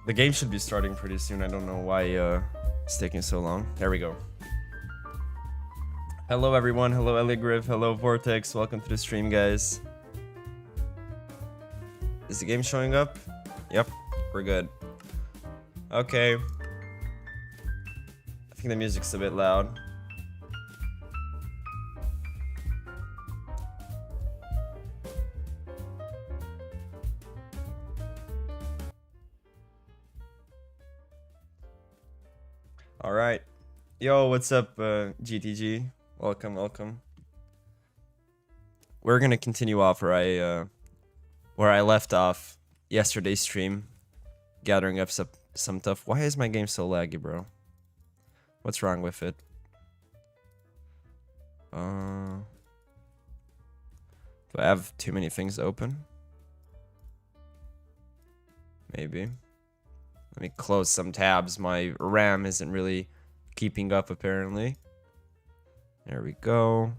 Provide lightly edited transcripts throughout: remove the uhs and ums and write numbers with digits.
The game should be starting pretty soon. I don't know why it's taking so long. There we go. Hello everyone. Hello Eligriff. Hello Vortex. Welcome to the stream, guys. Is the game showing up? Yep, we're good. Okay. I think the music's a bit loud. All right. Yo, what's up, GTG? Welcome, welcome. We're gonna continue off where I left off yesterday's stream, gathering up some stuff. Why is my game so laggy, bro? What's wrong with it? Do I have too many things open? Maybe. Let me close some tabs. My RAM isn't really keeping up, apparently. There we go.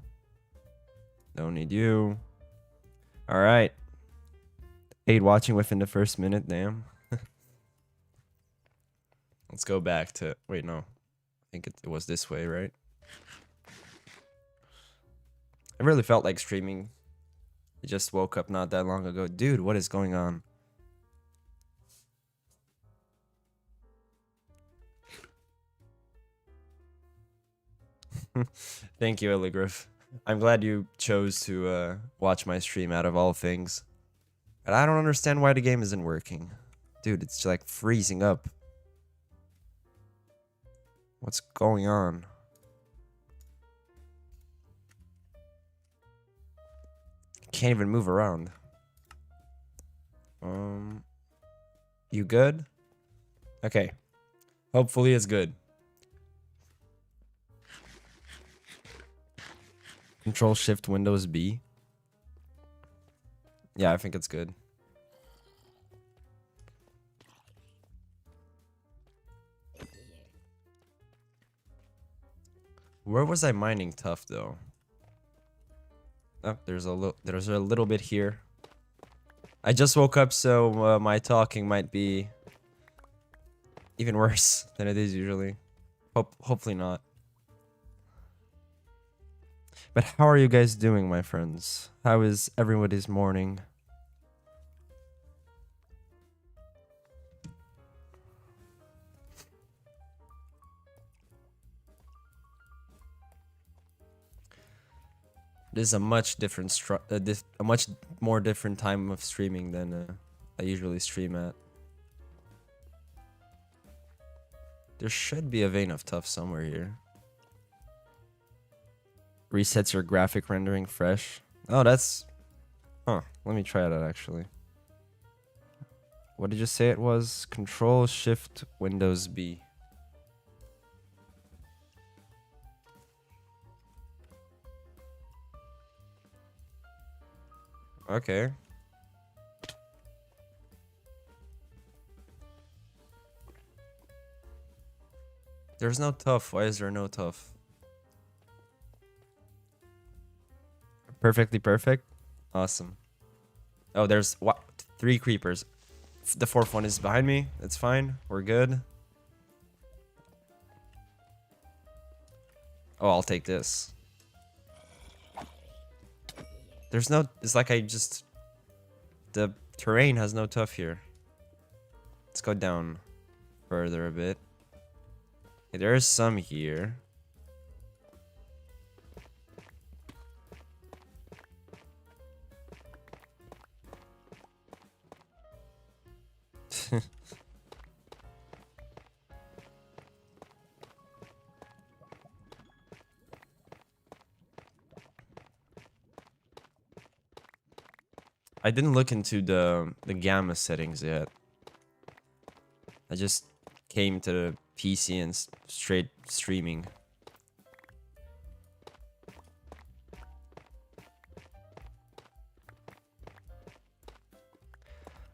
Don't need you. Alright. 8 watching within the first minute, damn. Let's go back to... Wait, no. I think it was this way, right? I really felt like streaming. I just woke up not that long ago. Dude, what is going on? Thank you, Eligriff. I'm glad you chose to watch my stream out of all things. But I don't understand why the game isn't working. Dude, it's like freezing up. What's going on? Can't even move around. You good? Okay. Hopefully it's good. Control Shift Windows B. Yeah, I think it's good. Where was I mining tough though? Oh, there's a little bit here. I just woke up, so my talking might be even worse than it is usually. Hopefully not. But how are you guys doing, my friends? How is everybody's morning? This is a much different a much more different time of streaming than I usually stream at. There should be a vein of tough somewhere here. Resets your graphic rendering fresh. Oh, that's... Huh, let me try that actually. What did you say it was? Control Shift Windows B. Okay. There's no tough. Why is there no tough? Perfectly perfect. Awesome. Oh, there's what? 3 creepers. The 4th one is behind me. It's fine. We're good. Oh, I'll take this. There's no... It's like I just... The terrain has no tough here. Let's go down further a bit. Okay, there is some here. I didn't look into the gamma settings yet. I just came to the PC and straight streaming.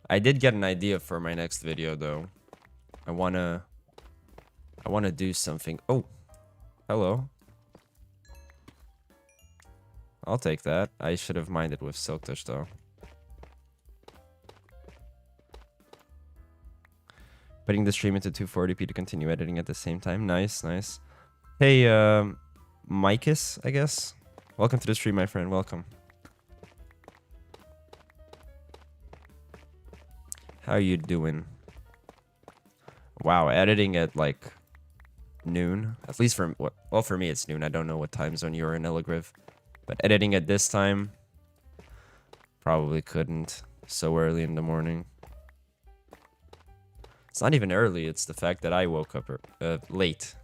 I did get an idea for my next video though. I wanna do something. Oh, hello. I'll take that. I should have minded with Silk Touch though. Putting the stream into 240p to continue editing at the same time. Nice, nice. Hey, Micus, I guess. Welcome to the stream, my friend. Welcome. How you doing? Wow, editing at like noon. At least for well, for me it's noon. I don't know what time zone you're in, Illigriv. But editing at this time, probably couldn't. So early in the morning. It's not even early. It's the fact that I woke up late.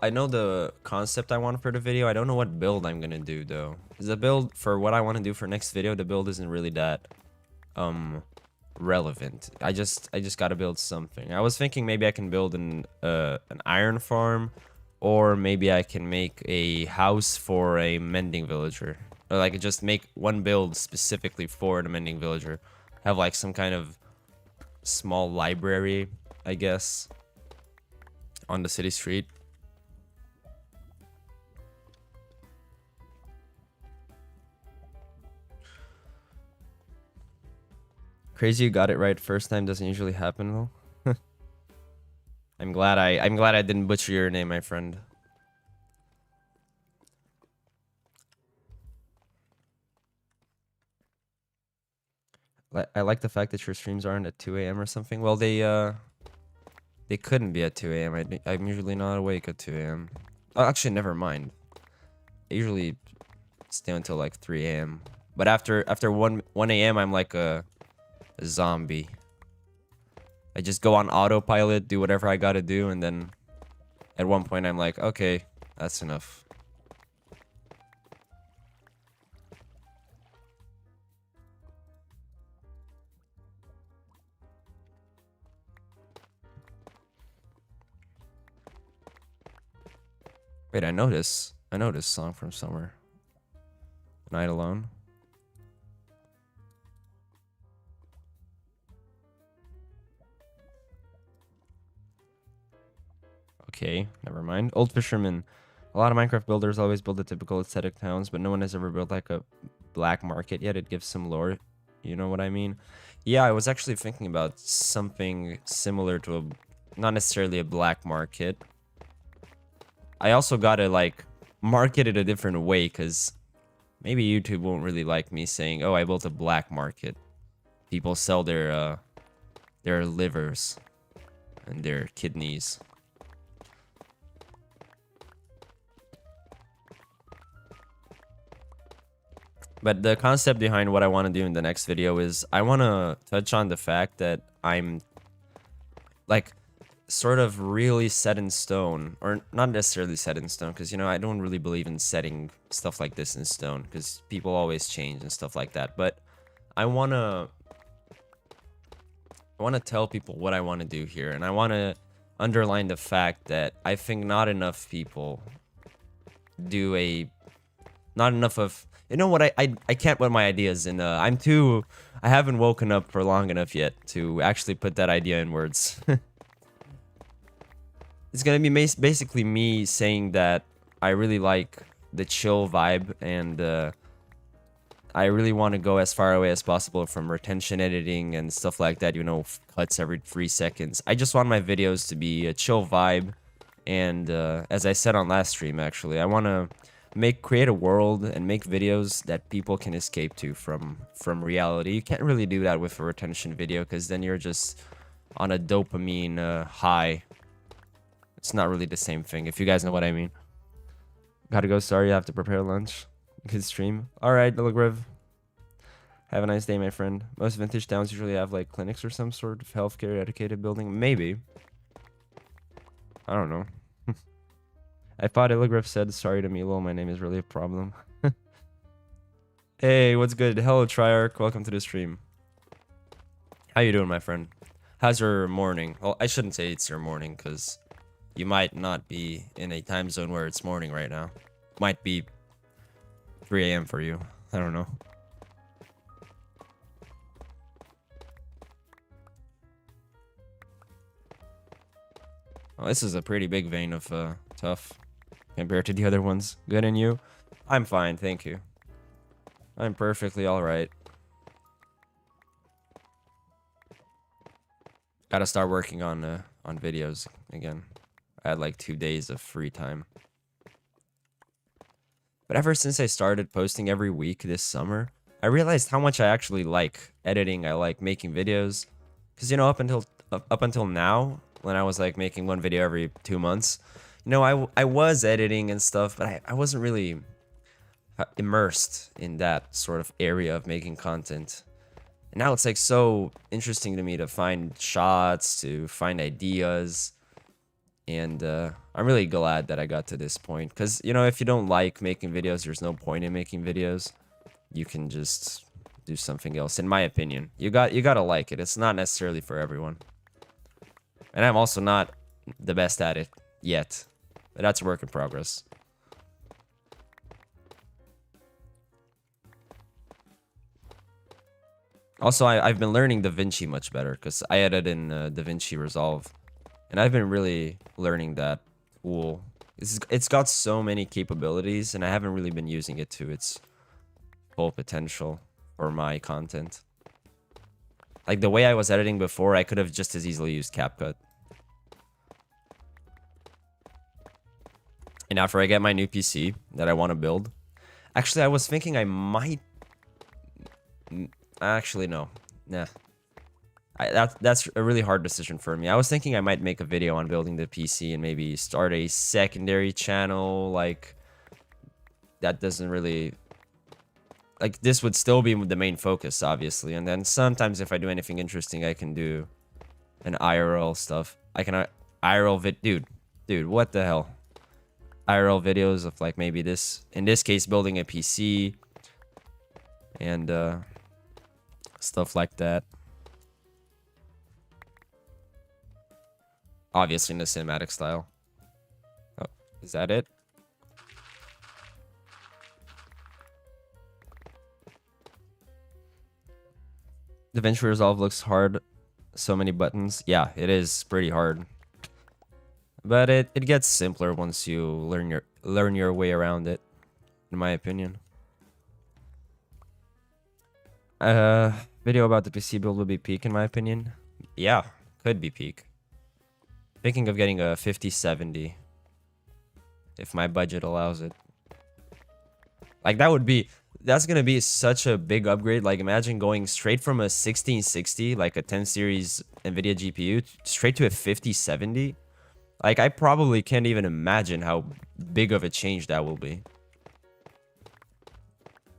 I know the concept I want for the video. I don't know what build I'm gonna do though. The build for what I want to do for next video, the build isn't really that relevant. I just gotta build something. I was thinking maybe I can build an iron farm, or maybe I can make a house for a mending villager, or like just make one build specifically for the mending villager. Have like some kind of small library, I guess, on the city street. Crazy you got it right first time. Doesn't usually happen though. I'm glad I didn't butcher your name, my friend. I like the fact that your streams aren't at 2 a.m. or something. Well, they couldn't be at 2 a.m. I'm usually not awake at 2 a.m. Oh, actually, never mind. I usually stay until like 3 a.m. But after 1 a.m. I'm like a zombie. I just go on autopilot, do whatever I gotta do, and then at one point I'm like, okay, that's enough. Wait, I know this song from somewhere. Night Alone. Okay, never mind. Old Fisherman. A lot of Minecraft builders always build the typical aesthetic towns, but no one has ever built like a black market yet. It gives some lore. You know what I mean? Yeah, I was actually thinking about something similar to not necessarily a black market. I also gotta like market it a different way, because maybe YouTube won't really like me saying, oh, I built a black market. People sell their livers and their kidneys. But the concept behind what I want to do in the next video is I want to touch on the fact that I'm like sort of really set in stone, or not necessarily set in stone, because, you know, I don't really believe in setting stuff like this in stone, because people always change and stuff like that. But I want to tell people what I want to do here, and I want to underline the fact that I think not enough people do not enough of, you know what, I can't put my ideas in, I haven't woken up for long enough yet to actually put that idea in words. It's gonna be basically me saying that I really like the chill vibe, and I really want to go as far away as possible from retention editing and stuff like that, you know, cuts every 3 seconds. I just want my videos to be a chill vibe, and as I said on last stream, actually, I want to create a world and make videos that people can escape to from reality. You can't really do that with a retention video, because then you're just on a dopamine high. It's not really the same thing, if you guys know what I mean. Gotta go, sorry, I have to prepare lunch. Good stream. Alright, Illigriv. Have a nice day, my friend. Most vintage towns usually have like clinics or some sort of healthcare educated building. Maybe. I don't know. I thought Illigriv said sorry to me. Lol, my name is really a problem. Hey, what's good? Hello, Triarch. Welcome to the stream. How you doing, my friend? How's your morning? Well, I shouldn't say it's your morning, because you might not be in a time zone where it's morning right now. Might be 3 a.m. for you. I don't know. Oh, this is a pretty big vein of tough compared to the other ones. Good, and you? I'm fine, thank you. I'm perfectly alright. Gotta start working on videos again. I had like 2 days of free time. But ever since I started posting every week this summer, I realized how much I actually like editing. I like making videos. Because, you know, up until now, when I was like making one video every 2 months, you know, I was editing and stuff, but I wasn't really immersed in that sort of area of making content. And now it's like so interesting to me to find shots, to find ideas. And I'm really glad that I got to this point. Because, you know, if you don't like making videos, there's no point in making videos. You can just do something else, in my opinion. You gotta like it. It's not necessarily for everyone. And I'm also not the best at it yet. But that's a work in progress. Also, I've been learning DaVinci much better because I edit in DaVinci Resolve. And I've been really learning that tool. It's got so many capabilities, and I haven't really been using it to its full potential for my content. Like, the way I was editing before, I could have just as easily used CapCut. And after I get my new PC that I want to build... Actually, I was thinking I might... Actually, no. Nah. That's a really hard decision for me. I was thinking I might make a video on building the PC and maybe start a secondary channel. Like, that doesn't really... Like, this would still be the main focus, obviously. And then sometimes if I do anything interesting, I can do an IRL stuff. I can... IRL Dude, what the hell? IRL videos of, like, maybe this... In this case, building a PC. And, stuff like that. Obviously in the cinematic style. Oh, is that it? DaVinci Resolve looks hard. So many buttons. Yeah, it is pretty hard. But it gets simpler once you learn your way around it, in my opinion. Video about the PC build would be peak, in my opinion. Yeah, could be peak. Thinking of getting a 5070 if my budget allows it. Like, that's gonna be such a big upgrade. Like, imagine going straight from a 1660, like a 10 series NVIDIA GPU, straight to a 5070. Like, I probably can't even imagine how big of a change that will be.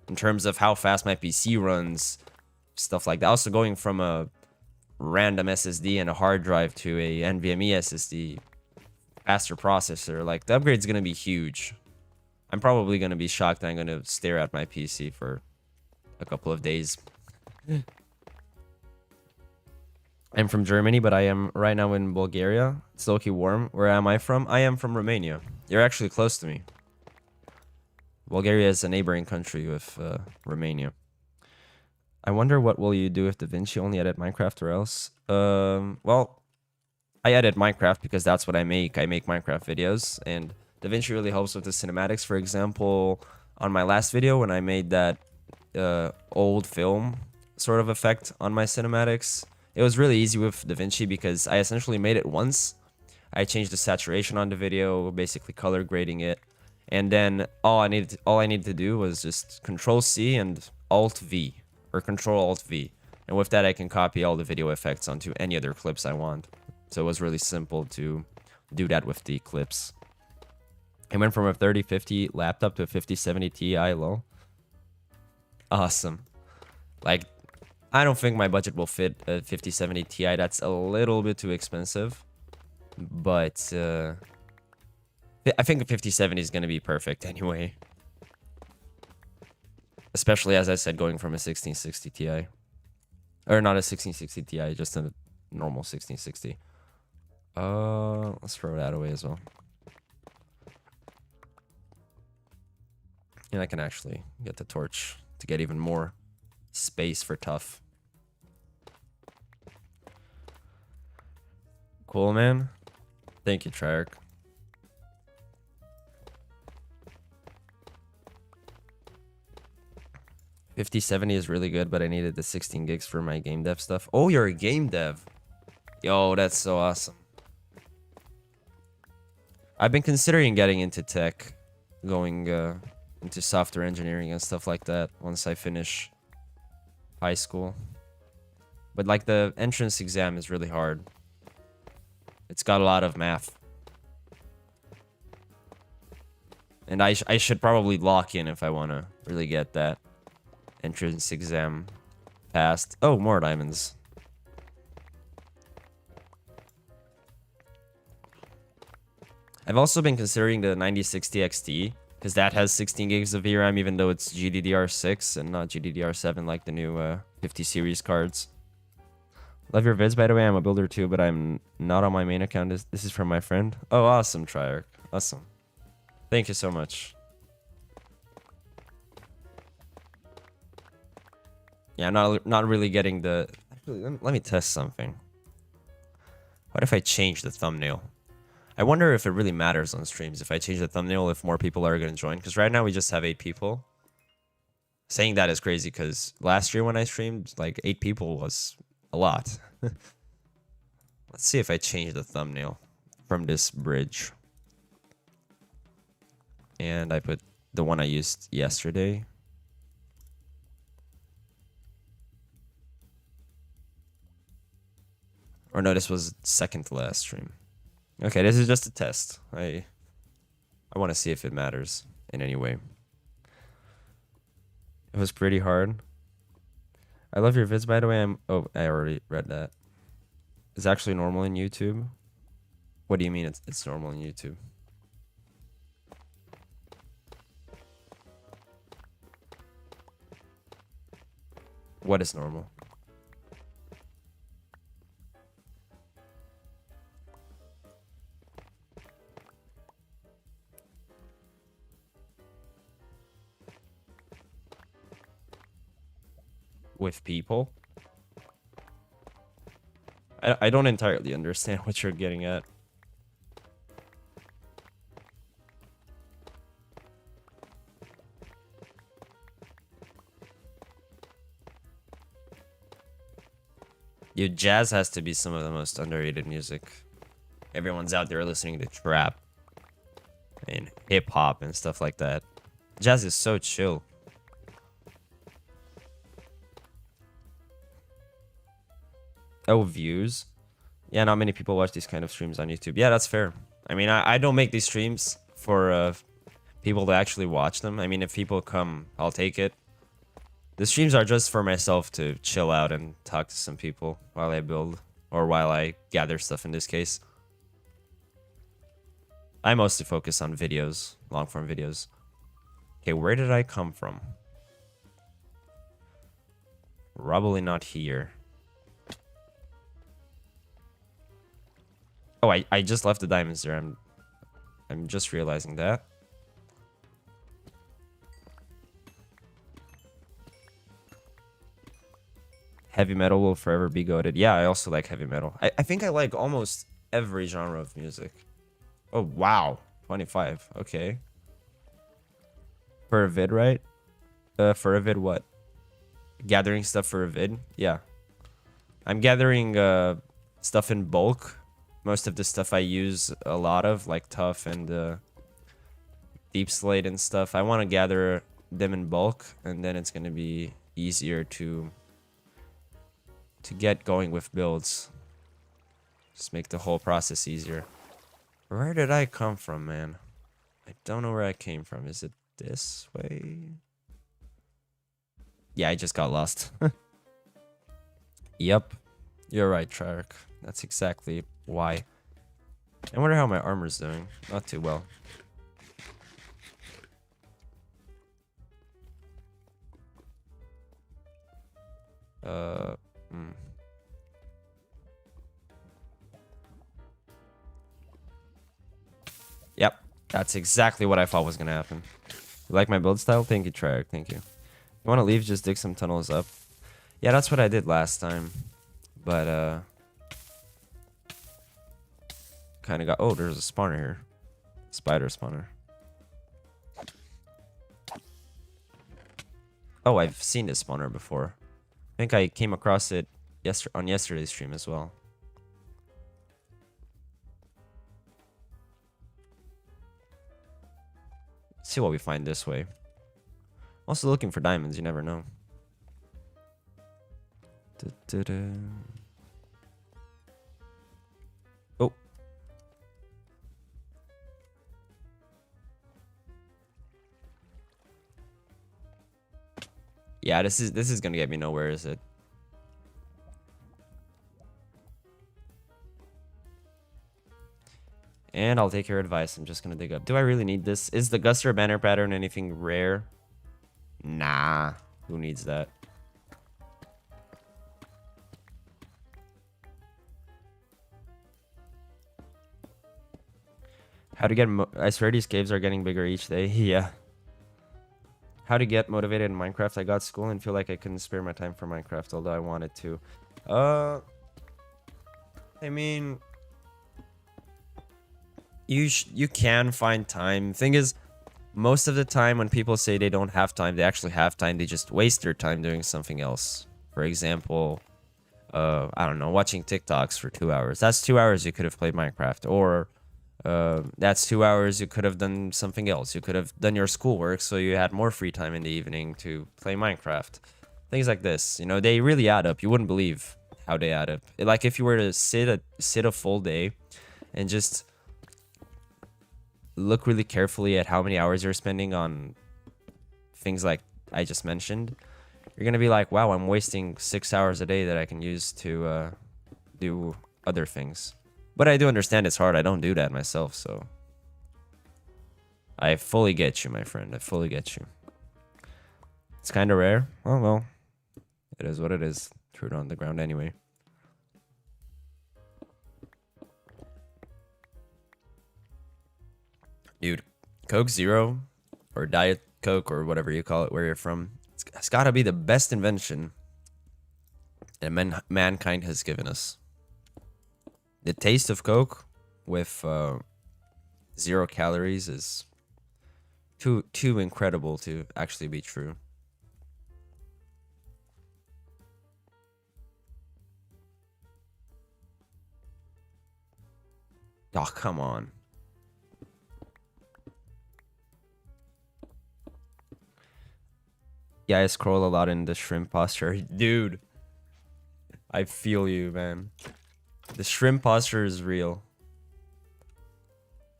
In terms of how fast my PC runs, stuff like that. Also going from a random SSD and a hard drive to a NVMe SSD, faster processor, like, the upgrade's gonna be huge. I'm probably gonna be shocked. I'm gonna stare at my PC for a couple of days. I'm from Germany, but I am right now in Bulgaria. It's low-key warm. Where am I from? I am from Romania. You're actually close to me. Bulgaria is a neighboring country with Romania. I wonder what will you do if DaVinci only edit Minecraft or else? Well, I edit Minecraft because that's what I make. I make Minecraft videos, and DaVinci really helps with the cinematics. For example, on my last video when I made that old film sort of effect on my cinematics, it was really easy with DaVinci because I essentially made it once. I changed the saturation on the video, basically color grading it, and then all I needed to do was just Control C and Alt V. Or Control Alt V, and with that I can copy all the video effects onto any other clips I want. So it was really simple to do that with the clips. I went from a 3050 laptop to a 5070 Ti. Lol. Awesome. Like, I don't think my budget will fit a 5070 Ti. That's a little bit too expensive, but I think a 5070 is gonna be perfect anyway. Especially, as I said, going from a 1660 Ti. Or not a 1660 Ti, just a normal 1660. Let's throw that away as well. And I can actually get the torch to get even more space for tough. Cool, man. Thank you, Treyarch. $5070 is really good, but I needed the 16 gigs for my game dev stuff. Oh, you're a game dev. Yo, that's so awesome. I've been considering getting into tech, going into software engineering and stuff like that once I finish high school. But like the entrance exam is really hard. It's got a lot of math. And I should probably lock in if I want to really get that entrance exam passed. Oh, more diamonds. I've also been considering the 9060 XT because that has 16 gigs of VRAM, even though it's GDDR6 and not GDDR7 like the new 50 series cards. Love your vids, by the way. I'm a builder too, but I'm not on my main account. This is from my friend. Oh, awesome, Treyarch. Awesome. Thank you so much. Yeah, I'm not really getting the... Actually, let me test something. What if I change the thumbnail? I wonder if it really matters on streams if I change the thumbnail, if more people are going to join. Because right now we just have 8 people. Saying that is crazy because last year when I streamed, like 8 people was a lot. Let's see if I change the thumbnail from this bridge. And I put the one I used yesterday. Or no, this was second to last stream. Okay, this is just a test. I want to see if it matters in any way. It was pretty hard. I love your vids, by the way. Oh, I already read that. It's actually normal in YouTube. What do you mean it's normal in YouTube? What is normal? With people? I don't entirely understand what you're getting at. Yo, jazz has to be some of the most underrated music. Everyone's out there listening to trap and hip hop and stuff like that. Jazz is so chill. Oh, views? Yeah, not many people watch these kind of streams on YouTube. Yeah, that's fair. I mean, I don't make these streams for people to actually watch them. I mean, if people come, I'll take it. The streams are just for myself to chill out and talk to some people while I build. Or while I gather stuff in this case. I mostly focus on videos, long-form videos. Okay, where did I come from? Probably not here. Oh, I just left the diamonds there. I'm just realizing that. Heavy metal will forever be goated. Yeah, I also like heavy metal. I think I like almost every genre of music. Oh, wow. 25. Okay. For a vid, right? For a vid what? Gathering stuff for a vid? Yeah. I'm gathering stuff in bulk. Most of the stuff I use a lot of, like Tough and Deep Slate and stuff. I want to gather them in bulk, and then it's going to be easier to get going with builds. Just make the whole process easier. Where did I come from, man? I don't know where I came from. Is it this way? Yeah, I just got lost. Yep. You're right, Treyarch. That's exactly why. I wonder how my armor's doing. Not too well. Yep. That's exactly what I thought was gonna happen. You like my build style? Thank you, Treyarch. Thank you. You wanna leave? Just dig some tunnels up. Yeah, that's what I did last time. But, kind of got... Oh, there's a spawner here. Spider spawner. Oh, I've seen this spawner before. I think I came across it on yesterday's stream as well. Let's see what we find this way. Also looking for diamonds, you never know. Oh. Yeah, this is gonna get me nowhere, is it? And I'll take your advice. I'm just gonna dig up. Do I really need this? Is the Guster banner pattern anything rare? Nah. Who needs that? How to get... I swear these caves are getting bigger each day. Yeah. How to get motivated in Minecraft. I got school and feel like I couldn't spare my time for Minecraft, although I wanted to. I mean... You can find time. Thing is, most of the time when people say they don't have time, they actually have time. They just waste their time doing something else. For example, I don't know, watching TikToks for 2 hours. That's 2 hours you could have played Minecraft. Or that's 2 hours you could have done something else. You could have done your schoolwork so you had more free time in the evening to play Minecraft. Things like this, you know, they really add up. You wouldn't believe how they add up. Like if you were to sit a full day and just look really carefully at how many hours you're spending on things like I just mentioned, you're gonna be like, wow, I'm wasting 6 hours a day that I can use to do other things. But I do understand it's hard. I don't do that myself, so I fully get you, my friend. I fully get you. It's kind of rare. Oh well, it is what it is. Threw it on the ground anyway. Dude, Coke Zero, or Diet Coke, or whatever you call it, where you're from, it's got to be the best invention that mankind has given us. The taste of Coke with 0 calories is too incredible to actually be true. Oh, come on. Yeah, I scroll a lot in the shrimp posture. Dude, I feel you, man. The shrimp posture is real.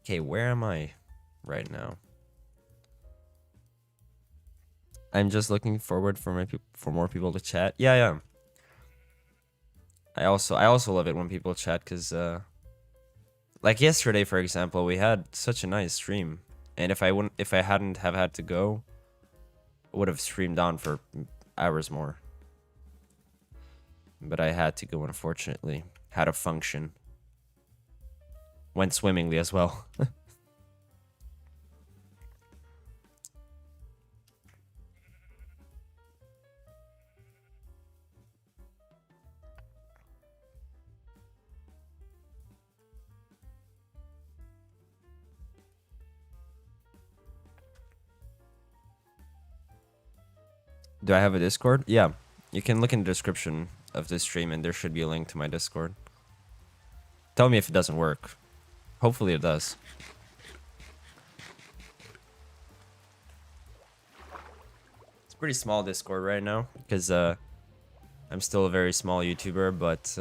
Okay, where am I right now? I'm just looking forward for more people to chat. Yeah, yeah. I also love it when people chat, because like yesterday, for example, we had such a nice stream, and if I hadn't have had to go, would have streamed on for hours more. But I had to go, unfortunately. Had a function. Went swimmingly as well. Do I have a Discord? Yeah. You can look in the description of this stream and there should be a link to my Discord. Tell me if it doesn't work. Hopefully it does. It's a pretty small Discord right now because I'm still a very small YouTuber, but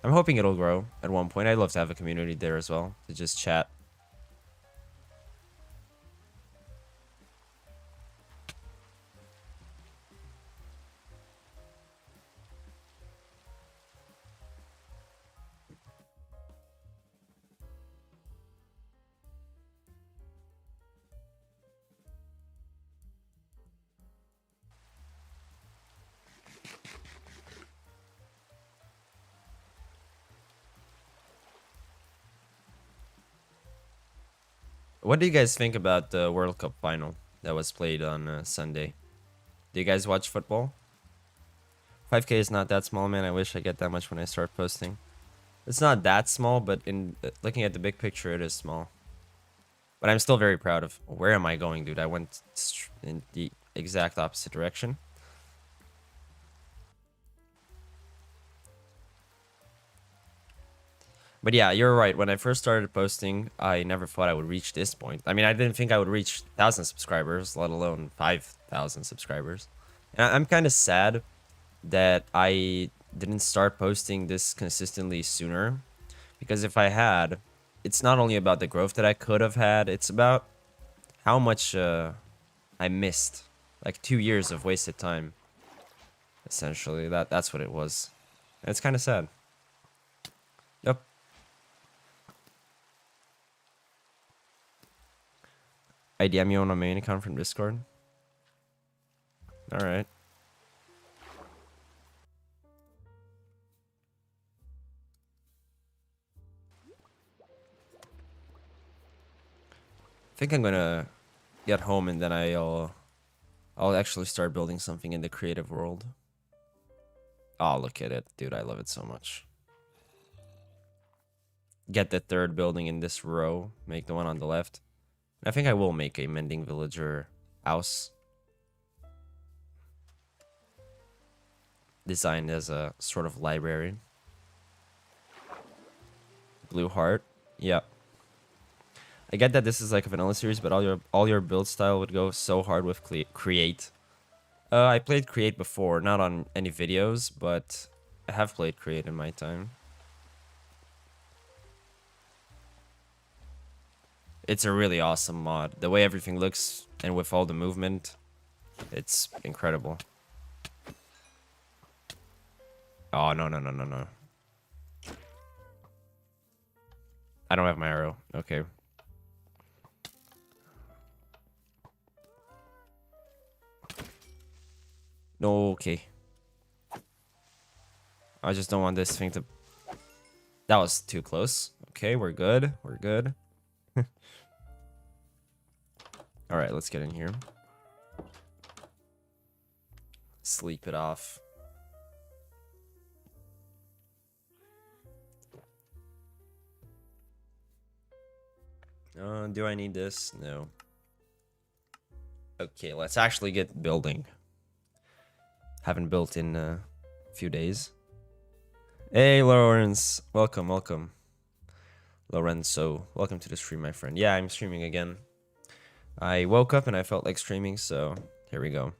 I'm hoping it'll grow at one point. I'd love to have a community there as well to just chat. What do you guys think about the World Cup final that was played on Sunday? Do you guys watch football? 5K is not that small, man. I wish I get that much when I start posting. It's not that small, but in looking at the big picture, it is small. But I'm still very proud of... Where am I going, dude? I went in the exact opposite direction. But yeah, you're right. When I first started posting, I never thought I would reach this point. I mean, I didn't think I would reach 1,000 subscribers, let alone 5,000 subscribers. And I'm kind of sad that I didn't start posting this consistently sooner. Because if I had, it's not only about the growth that I could have had, it's about how much I missed. Like 2 years of wasted time. Essentially, that's what it was. And it's kind of sad. Yep. I DM you on my main account from Discord. Alright. I think I'm gonna get home and then I'll actually start building something in the creative world. Oh, look at it. Dude, I love it so much. Get the third building in this row. Make the one on the left. I think I will make a mending villager house. Designed as a sort of library. Blue heart. Yep. I get that this is like a vanilla series, but all your build style would go so hard with create. I played create before, not on any videos, but I have played create in my time. It's a really awesome mod. The way everything looks and with all the movement, it's incredible. Oh, no, no, no, no, no. I don't have my arrow. Okay. No, okay. I just don't want this thing to... That was too close. Okay, we're good. We're good. Alright, let's get in here. Sleep it off. Do I need this? No. Okay, let's actually get building. Haven't built in a few days. Hey, Lawrence. Welcome, welcome. Lorenzo, welcome to the stream, my friend. Yeah, I'm streaming again. I woke up and I felt like streaming, so here we go.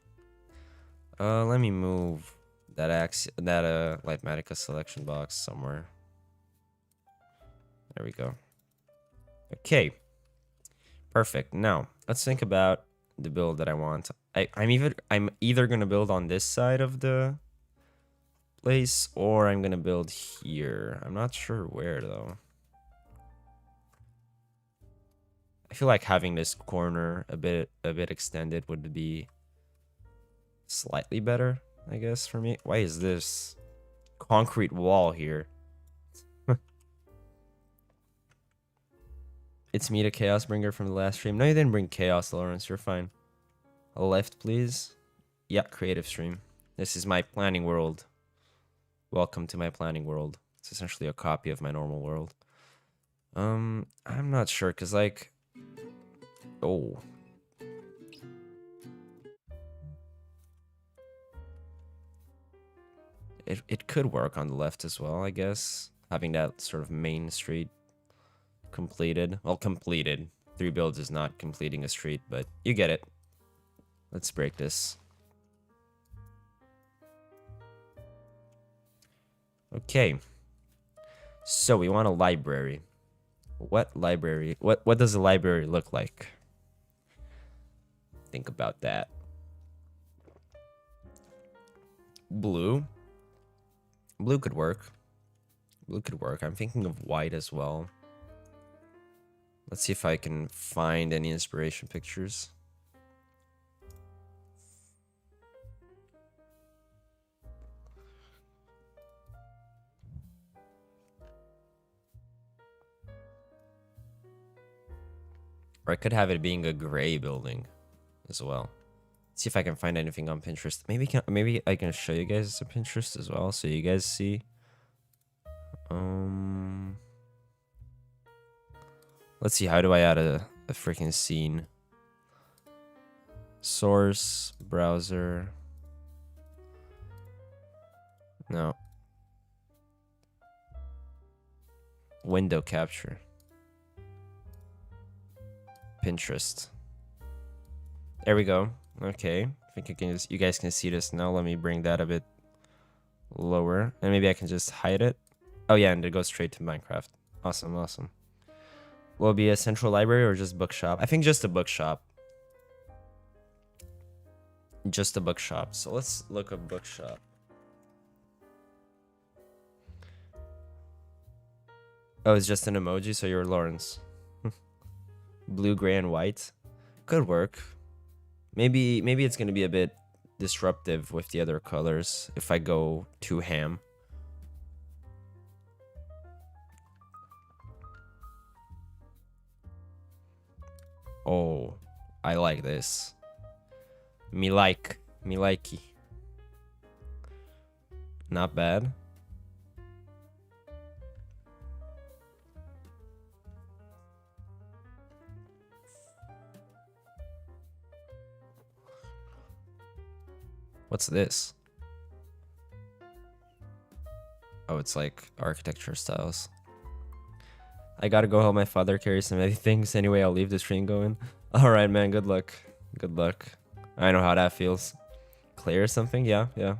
Let me move that Lightmatica selection box somewhere. There we go. Okay. Perfect. Now, let's think about the build that I want. I'm either gonna build on this side of the place or I'm gonna build here. I'm not sure where though. I feel like having this corner a bit extended would be slightly better, I guess, for me. Why is this concrete wall here? It's me, the Chaos Bringer from the last stream. No, you didn't bring Chaos, Lawrence. You're fine. A left, please. Yeah, creative stream. This is my planning world. Welcome to my planning world. It's essentially a copy of my normal world. I'm not sure, because, like... Oh. It could work on the left as well, I guess. Having that sort of main street completed. Well, completed. 3 builds is not completing a street, but you get it. Let's break this. Okay. So we want a library. What library? What does a library look like? Think about that. Blue. Blue could work. Blue could work. I'm thinking of white as well. Let's see if I can find any inspiration pictures. Or I could have it being a gray building as well. See if I can find anything on Pinterest. Maybe I can show you guys some Pinterest as well, so you guys see. Let's see, how do I add a freaking scene? Source, browser. No. Window capture. Pinterest. There we go. Okay. I think you guys can see this now. Let me bring that a bit lower. And maybe I can just hide it. Oh yeah, and it goes straight to Minecraft. Awesome, awesome. Will it be a central library or just bookshop? I think just a bookshop. Just a bookshop. So let's look up bookshop. Oh, it's just an emoji, so you're Lawrence. Blue, gray, and white. Could work. Maybe it's gonna be a bit disruptive with the other colors if I go too ham. Oh, I like this. Me likey. Not bad. What's this? Oh, it's like architecture styles. I gotta go help my father carry some heavy things. Anyway, I'll leave the stream going. Alright, man. Good luck. Good luck. I know how that feels. Clear or something? Yeah, yeah.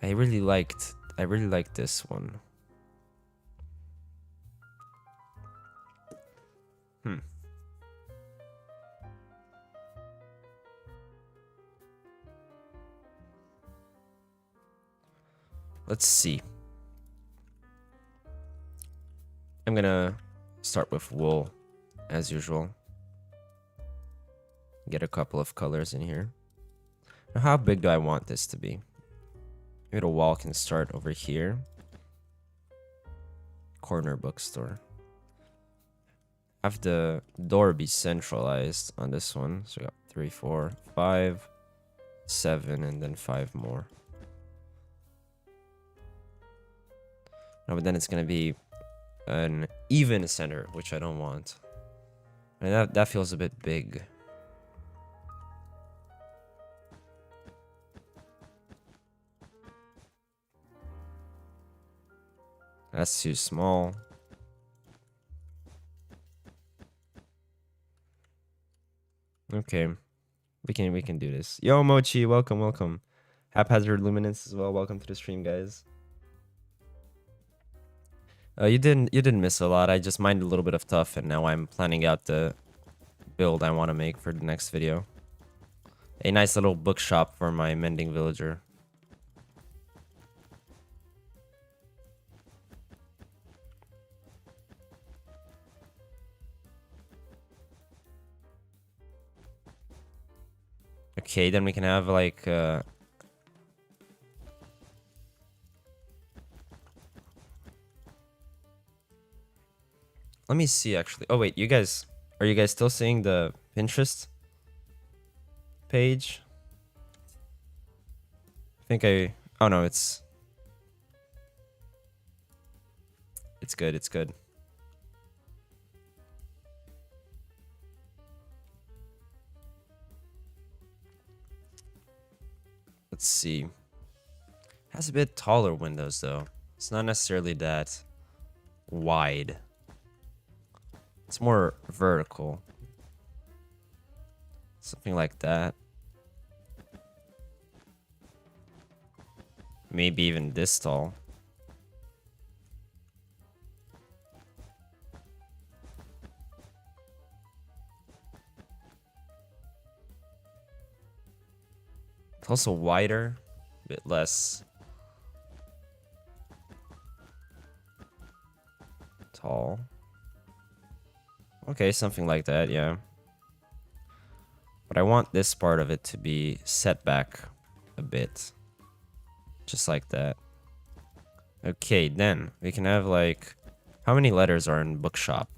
I really liked this one. Let's see. I'm gonna start with wool, as usual. Get a couple of colors in here. Now, how big do I want this to be? Maybe the wall can start over here. Corner bookstore. Have the door be centralized on this one. So we got 3, 4, 5, 7, and then 5 more. No, but then it's gonna be an even center, which I don't want. And that feels a bit big. That's too small. Okay, we can do this. Yo, Mochi, welcome. Haphazard Luminance as well. Welcome to the stream, guys. You didn't miss a lot. I just mined a little bit of tough, and now I'm planning out the build I want to make for the next video. A nice little bookshop for my mending villager. Okay, then we can have like let me see actually. Oh wait, are you guys still seeing the Pinterest page? I think oh no, it's good, it's good. Let's see. It has a bit taller windows though. It's not necessarily that wide. It's more vertical. Something like that. Maybe even this tall. It's also wider, a bit less tall. Okay, something like that, yeah. But I want this part of it to be set back a bit. Just like that. Okay, then we can have like... How many letters are in bookshop?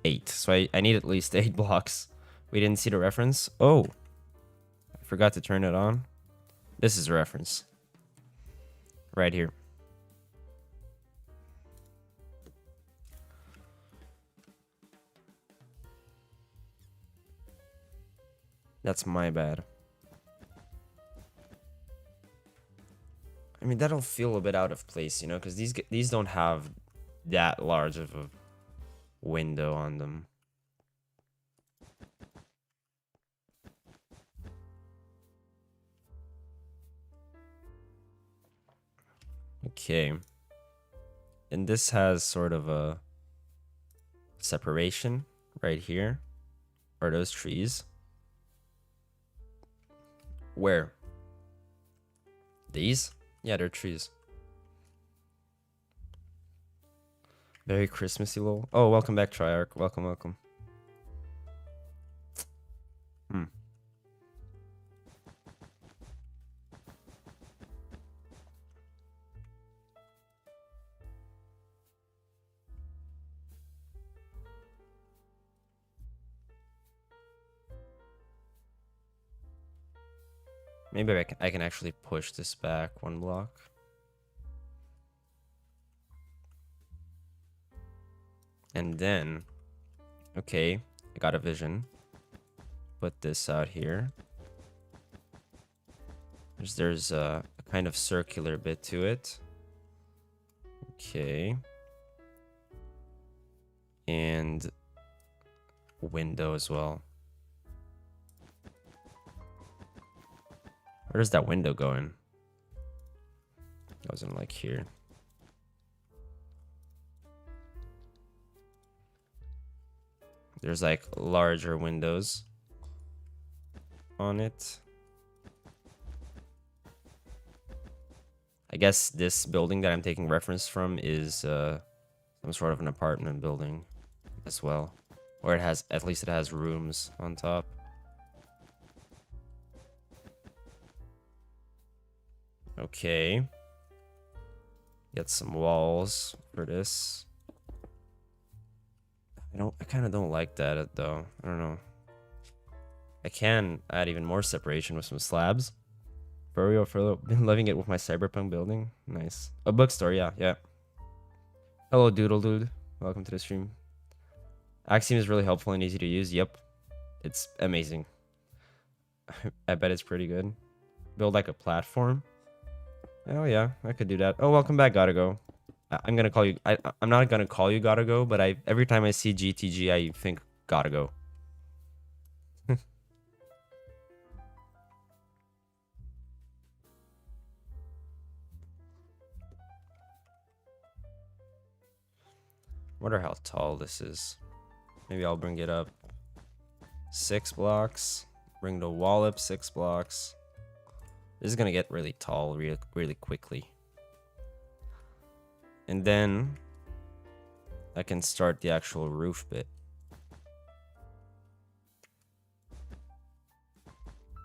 8. So I need at least 8 blocks. We didn't see the reference. Oh, I forgot to turn it on. This is a reference. Right here. That's my bad. I mean, that'll feel a bit out of place, you know, because these don't have that large of a window on them. Okay. And this has sort of a separation right here. Are those trees? Where? These? Yeah, they're trees. Very Christmassy little. Oh, welcome back, Triarch. Welcome, welcome. Maybe I can actually push this back 1 block. And then, okay, I got a vision. Put this out here. There's a kind of circular bit to it. Okay. And window as well. Where's that window going? Goes in like here. There's like larger windows on it. I guess this building that I'm taking reference from is some sort of an apartment building as well. Or it has, at least it has rooms on top. Okay. Get some walls for this. I kind of don't like that though. I don't know. I can add even more separation with some slabs. For real, been loving it with my cyberpunk building. Nice. A bookstore, yeah. Hello, Doodle Dude. Welcome to the stream. Axiom is really helpful and easy to use. Yep. It's amazing. I bet it's pretty good. Build like a platform. Oh yeah, I could do that. Oh, welcome back, Gotta Go. I'm gonna call you. I'm not gonna call you Gotta Go, but every time I see GTG, I think Gotta Go. Wonder how tall this is. Maybe I'll bring it up 6 blocks. Bring the wall up 6 blocks. This is gonna get really tall really quickly. And then I can start the actual roof bit.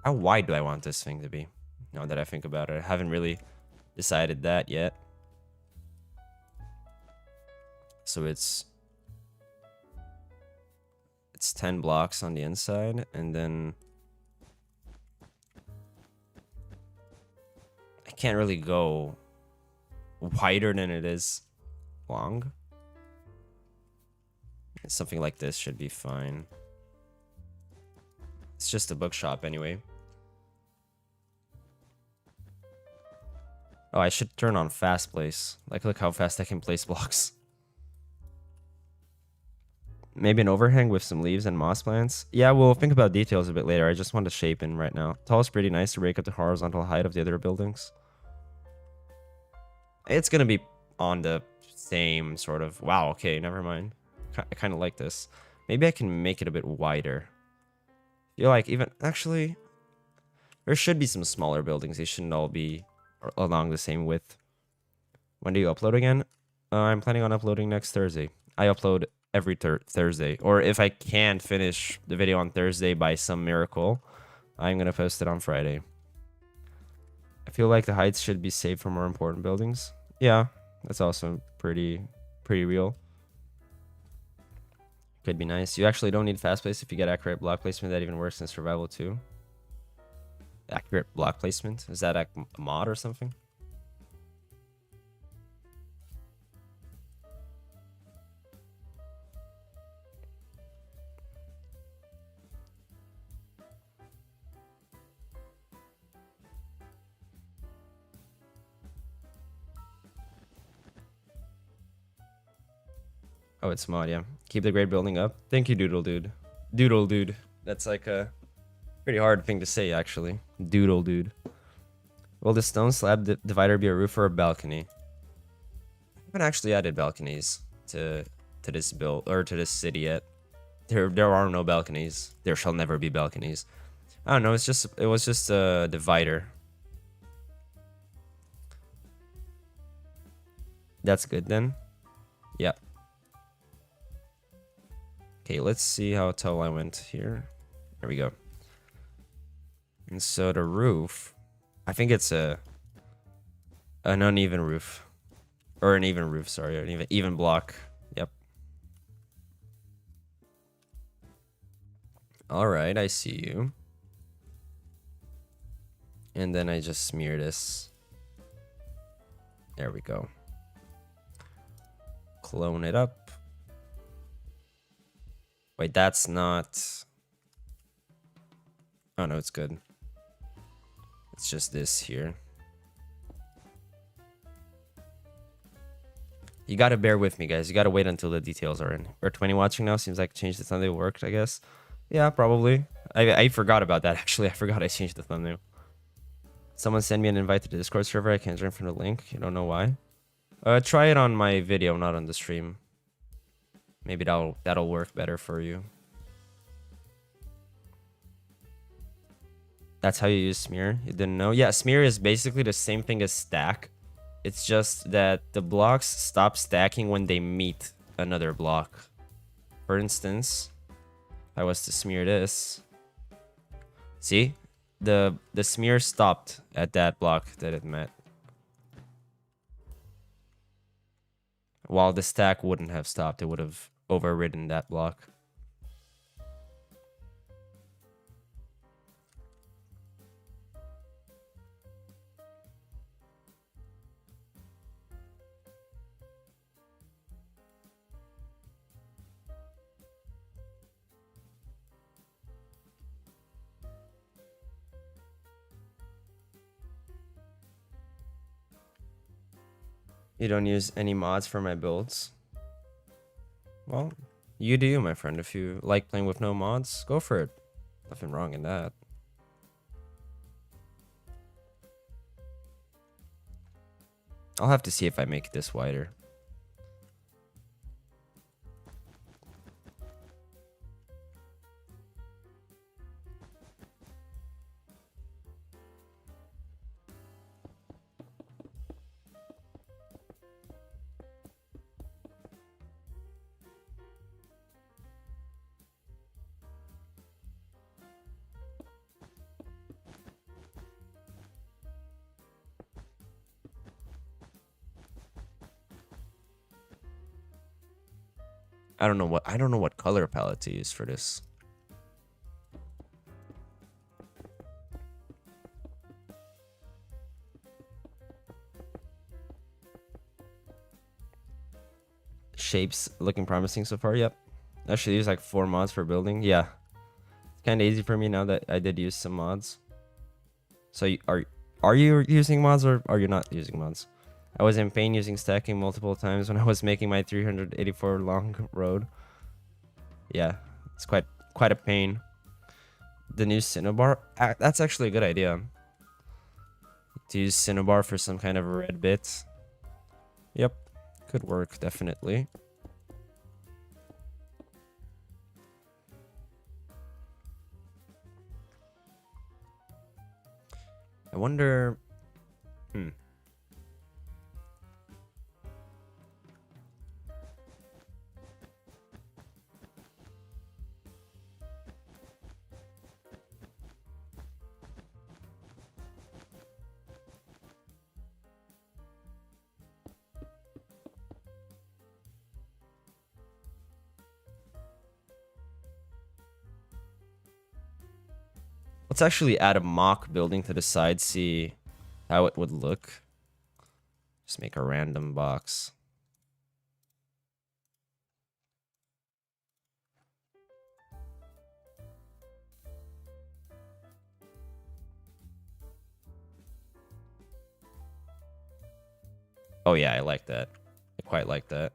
How wide do I want this thing to be? Now that I think about it, I haven't really decided that yet. So it's 10 blocks on the inside, and then I can't really go wider than it is long. Something like this should be fine. It's just a bookshop anyway. Oh, I should turn on fast place. Like, look how fast I can place blocks. Maybe an overhang with some leaves and moss plants. Yeah, we'll think about details a bit later. I just want to shape in right now. Tall is pretty nice to break up the horizontal height of the other buildings. It's gonna be on the same sort of... Wow, okay, never mind. I kind of like this. Maybe I can make it a bit wider. You're like, even... Actually, there should be some smaller buildings. They shouldn't all be along the same width. When do you upload again? I'm planning on uploading next Thursday. I upload every Thursday. Or if I can't finish the video on Thursday by some miracle, I'm going to post it on Friday. I feel like the heights should be saved for more important buildings. Yeah, that's also pretty real. Could be nice. You actually don't need fast place if you get accurate block placement. That even works in survival too. Accurate block placement? Is that a mod or something? Oh, it's mod, yeah. Keep the grade building up. Thank you, Doodle Dude. Doodle Dude. That's like a pretty hard thing to say, actually. Doodle Dude. Will the stone slab divider be a roof or a balcony? I haven't actually added balconies to this build or to this city yet. There are no balconies. There shall never be balconies. I don't know. It was just a divider. That's good then. Yeah. Okay, let's see how tall I went here. There we go. And so the roof, I think it's an uneven roof. Or an even roof, sorry. An even block. Yep. Alright, I see you. And then I just smear this. There we go. Clone it up. Wait, that's not... Oh no, it's good. It's just this here. You gotta bear with me, guys. You gotta wait until the details are in. We're 20 watching now. Seems like change the thumbnail worked, I guess. Yeah, probably. I forgot about that, actually. I forgot I changed the thumbnail. Someone send me an invite to the Discord server. I can't join from the link. You don't know why. Try it on my video, not on the stream. Maybe that'll work better for you. That's how you use smear. You didn't know? Yeah, smear is basically the same thing as stack. It's just that the blocks stop stacking when they meet another block. For instance, if I was to smear this, see? The smear stopped at that block that it met. While the stack wouldn't have stopped, it would have overridden that block. You don't use any mods for my builds? Well, you do, my friend. If you like playing with no mods, go for it. Nothing wrong in that. I'll have to see if I make this wider. I don't know what color palette to use for this. Shapes looking promising so far. Yep. I should use like 4 mods for building. Yeah. It's kind of easy for me now that I did use some mods. So are you using mods or are you not using mods? I was in pain using stacking multiple times when I was making my 384 long road. Yeah, it's quite a pain. The new Cinnabar, that's actually a good idea. To use Cinnabar for some kind of a red bit. Yep, could work, definitely. I wonder... Let's actually add a mock building to the side, see how it would look. Just make a random box. Oh yeah, I like that. I quite like that.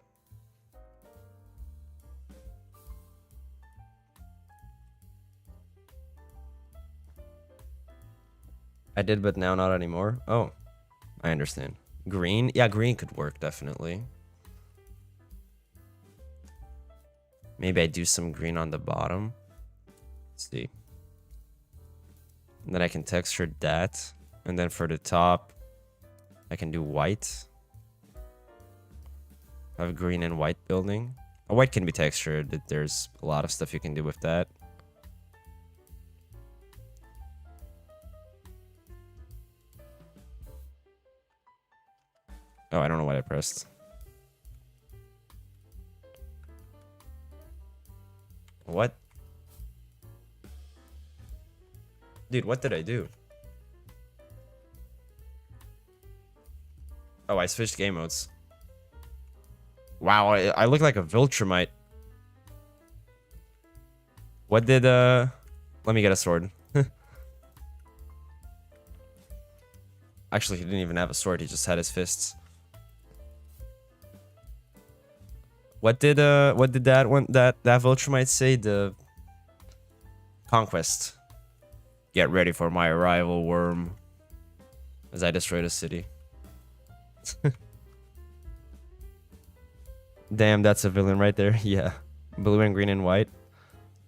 I did, but now not anymore. Oh, I understand. Green? Yeah, green could work, definitely. Maybe I do some green on the bottom. Let's see. And then I can texture that. And then for the top, I can do white. I have a green and white building. A white can be textured. There's a lot of stuff you can do with that. Oh, I don't know what I pressed. What? Dude, what did I do? Oh, I switched game modes. Wow, I look like a Viltrumite. What did, Let me get a sword. Actually, he didn't even have a sword. He just had his fists. What did that Viltrumite say? The conquest. Get ready for my arrival, worm. As I destroyed a city. Damn, that's a villain right there. Yeah. Blue and green and white.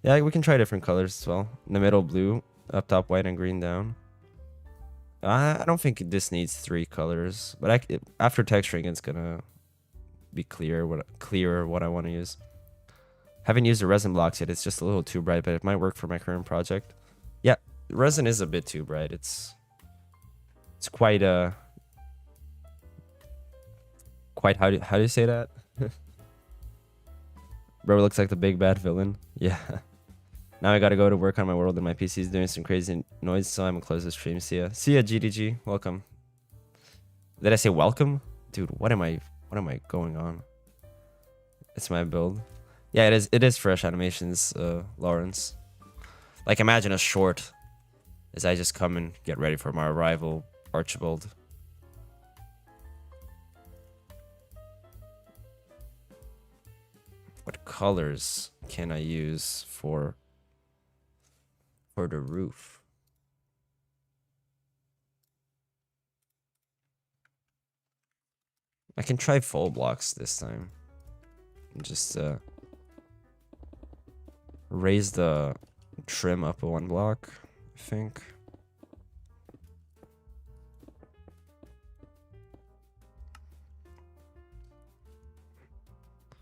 Yeah, we can try different colors as well. In the middle, blue. Up top, white and green down. I don't think this needs 3 colors. But after texturing, it's gonna be clearer what I want to use. Haven't used the resin blocks yet. It's just a little too bright, but it might work for my current project. Yeah, resin is a bit too bright. It's quite how do you say that? Bro looks like the big bad villain. Yeah. Now I gotta go to work on my world and my PC is doing some crazy noise, so I'm gonna close the stream. See ya. See ya, GDG. Welcome. Did I say welcome? Dude, what am I going on? It's my build. Yeah, it is fresh animations, Lawrence. Like, imagine a short as I just come and get ready for my arrival, Archibald. What colors can I use for the roof? I can try full blocks this time. Just raise the trim up 1 block, I think.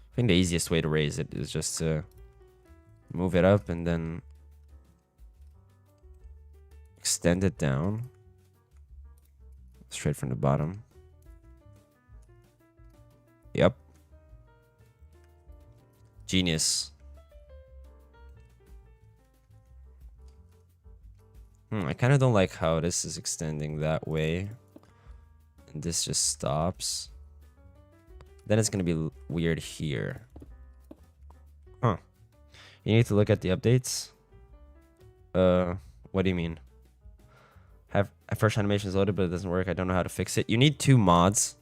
I think the easiest way to raise it is just to move it up and then extend it down straight from the bottom. Yep. Genius. I kind of don't like how this is extending that way. And this just stops. Then it's going to be weird here. Huh. You need to look at the updates? What do you mean? Have fresh animations loaded, but it doesn't work. I don't know how to fix it. You need 2 mods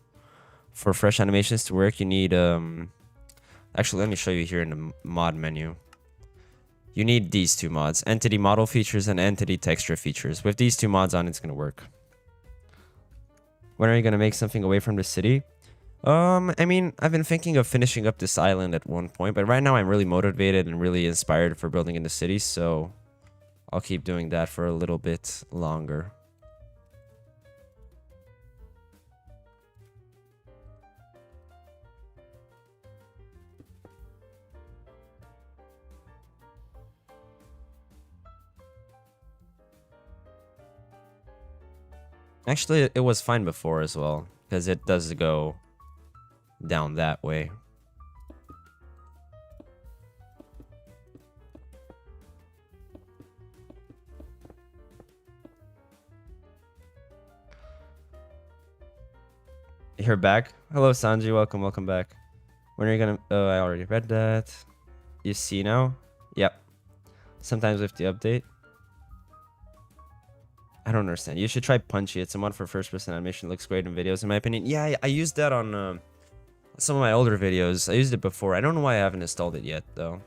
for fresh animations to work. You need, actually, let me show you here in the mod menu. You need these 2 mods. Entity model features and entity texture features. With these 2 mods on, it's going to work. When are you going to make something away from the city? I mean, I've been thinking of finishing up this island at one point, but right now I'm really motivated and really inspired for building in the city, so I'll keep doing that for a little bit longer. Actually, it was fine before as well, because it does go down that way. You're back. Hello, Sanji. Welcome back. When are you gonna? Oh, I already read that. You see now? Yep. Sometimes with the update. I don't understand. You should try Punchy. It's a mod for first-person animation. Looks great in videos, in my opinion. Yeah, I used that on some of my older videos. I used it before. I don't know why I haven't installed it yet, though.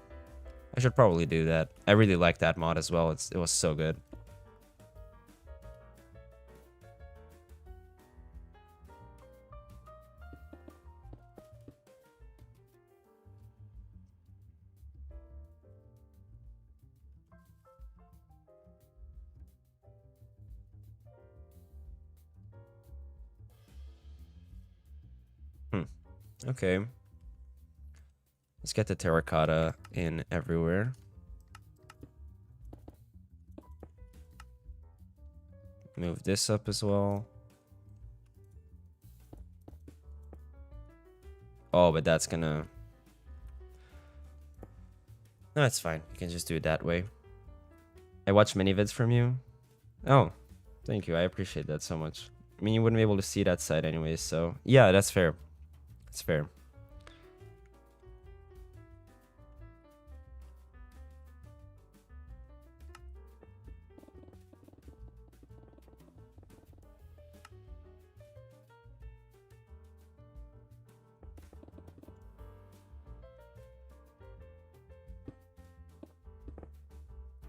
I should probably do that. I really like that mod as well. It was so good. Okay. Let's get the terracotta in everywhere. Move this up as well. Oh, but that's gonna... No, it's fine. You can just do it that way. I watch many vids from you. Oh, thank you. I appreciate that so much. I mean, you wouldn't be able to see that side anyways, so... Yeah, that's fair. That's fair.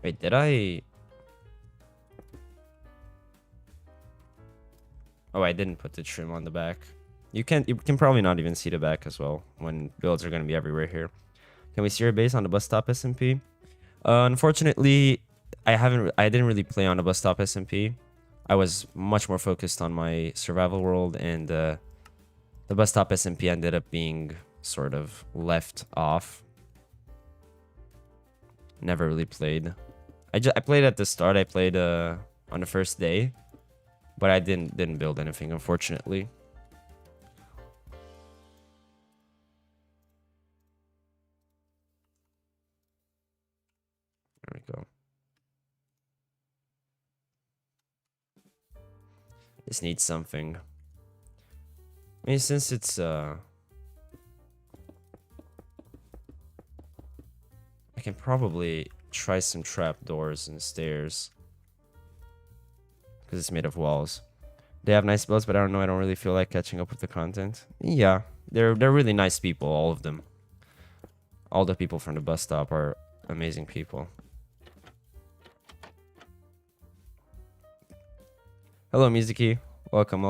Wait, did I... Oh, I didn't put the trim on the back. You can probably not even see the back as well when builds are going to be everywhere here. Can we see your base on the bus stop SMP? Unfortunately, I didn't really play on the bus stop SMP. I was much more focused on my survival world, and the bus stop SMP ended up being sort of left off. Never really played. I played at the start. I played on the first day, but I didn't build anything, unfortunately. There we go. This needs something. I mean, since it's I can probably try some trapdoors and stairs because it's made of walls. They have nice builds, but I don't know. I don't really feel like catching up with the content. Yeah, they're really nice people, all of them. All the people from the bus stop are amazing people. Hello, Mizuki. Welcome.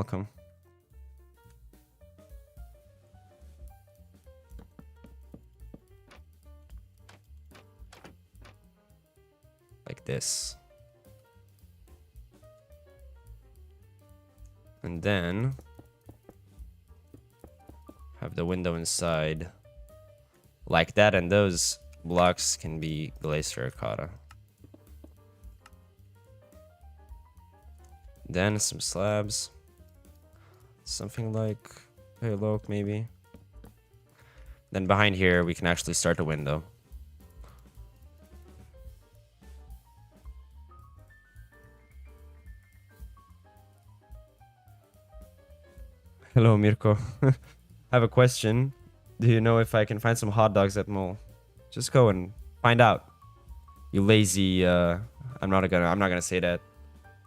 Like this. And then have the window inside like that, and those blocks can be glazed terracotta. Then some slabs. Something like pale oak, maybe. Then behind here, we can actually start a window. Hello, Mirko. I have a question. Do you know if I can find some hot dogs at mall? Just go and find out. You lazy, I'm not gonna say that.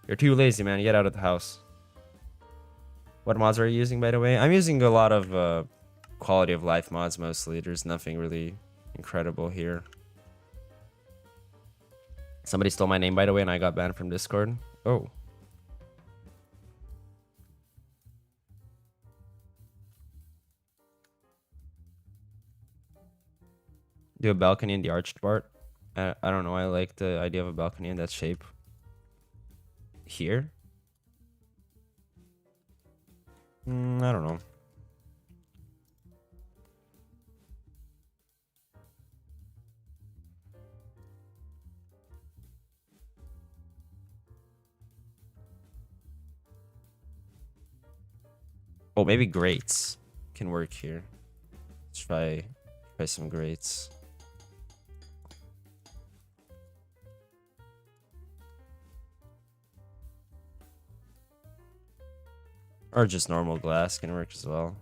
You're too lazy, man. Get out of the house. What mods are you using, by the way? I'm using a lot of quality of life mods mostly. There's nothing really incredible here. Somebody stole my name, by the way, and I got banned from Discord. Oh. Do a balcony in the arched part. I don't know. I like the idea of a balcony in that shape. Here? I don't know. Oh, maybe grates can work here. Let's try some grates. Or just normal glass can work as well.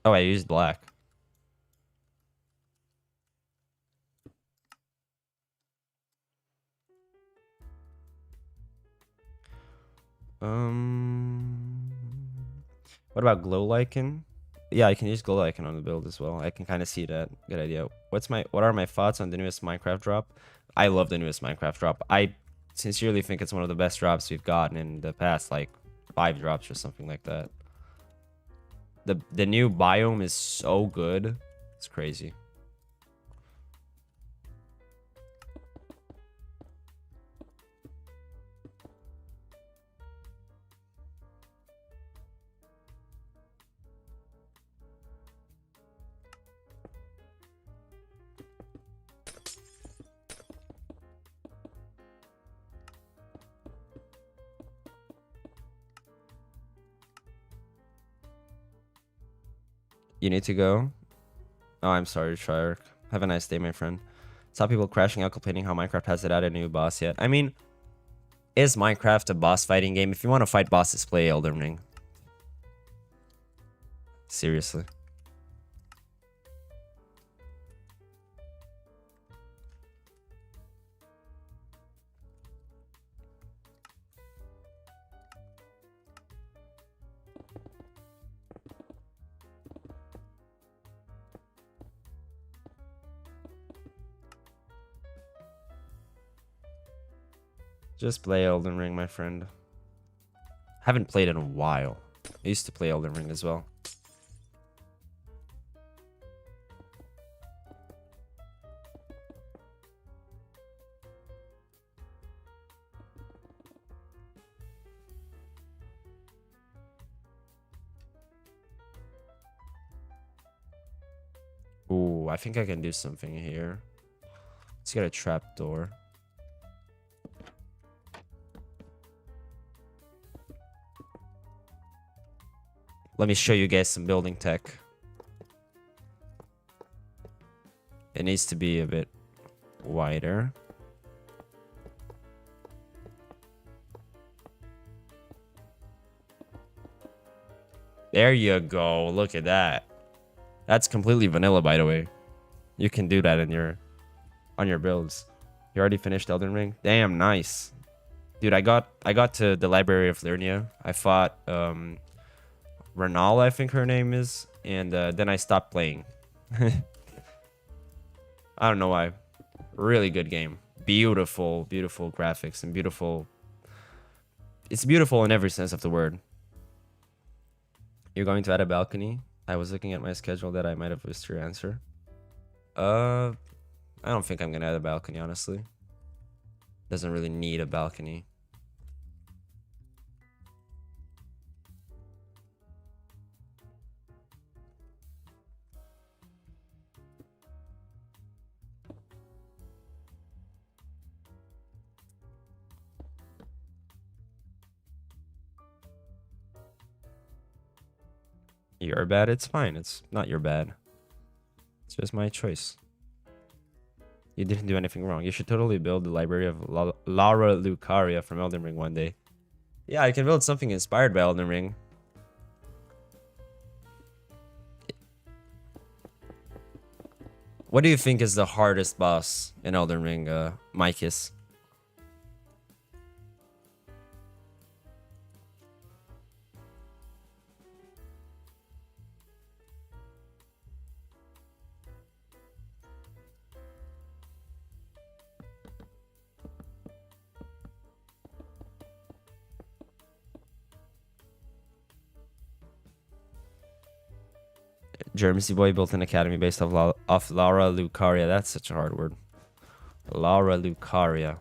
Oh, I used black. What about glow lichen? Yeah, I can use glow lichen on the build as well. I can kind of see that. Good idea. What are my thoughts on the newest Minecraft drop? I love the newest Minecraft drop. I sincerely think it's one of the best drops we've gotten in the past like 5 drops or something like that. The new biome is so good. It's crazy. You need to go? Oh, I'm sorry, Triarch. Have a nice day, my friend. Saw people crashing out complaining how Minecraft hasn't added a new boss yet. I mean, is Minecraft a boss fighting game? If you want to fight bosses, play Elden Ring. Seriously. Just play Elden Ring, my friend. Haven't played in a while. I used to play Elden Ring as well. Ooh, I think I can do something here. Let's get a trapdoor. Let me show you guys some building tech. It needs to be a bit wider. There you go. Look at that. That's completely vanilla, by the way. You can do that in on your builds. You already finished Elden Ring? Damn, nice. Dude, I got to the Library of Liurnia. I fought Renal, I think her name is, and then I stopped playing. I don't know why. Really good game. Beautiful, beautiful graphics and beautiful. It's beautiful in every sense of the word. You're going to add a balcony? I was looking at my schedule that I might have missed your answer. I don't think I'm gonna add a balcony, honestly. Doesn't really need a balcony. You're bad, it's fine. It's not your bad. It's just my choice. You didn't do anything wrong. You should totally build the library of Laura Lucaria from Elden Ring one day. Yeah, I can build something inspired by Elden Ring. What do you think is the hardest boss in Elden Ring, Micus? Germany boy built an academy based off Laura Lucaria. That's such a hard word. Laura Lucaria.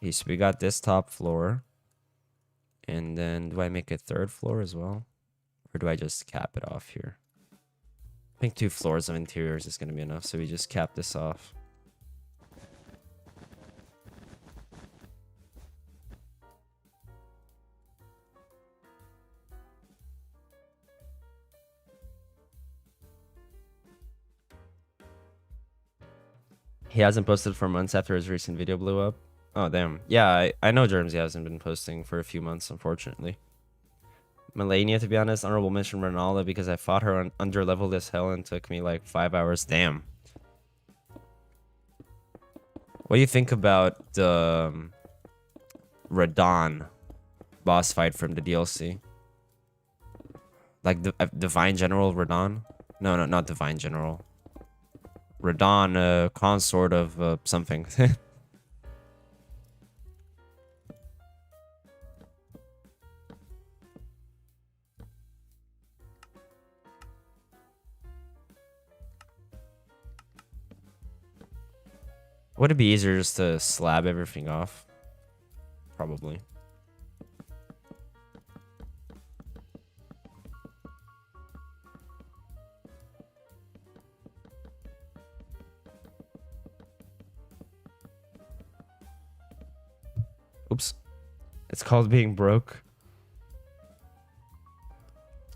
Okay, so we got this top floor. And then do I make a third floor as well? Or do I just cap it off here? I think 2 floors of interiors is going to be enough. So we just cap this off. He hasn't posted for months after his recent video blew up. Oh, damn. Yeah, I know Germsy hasn't been posting for a few months, unfortunately. Melania, to be honest, honorable mention Ronaldo because I fought her on under leveled as hell and took me like 5 hours. Damn. What do you think about the Radon boss fight from the DLC? Like the Divine General Radon? No, not Divine General. Radon, consort of something. Would it be easier just to slab everything off? Probably. Oops. It's called being broke.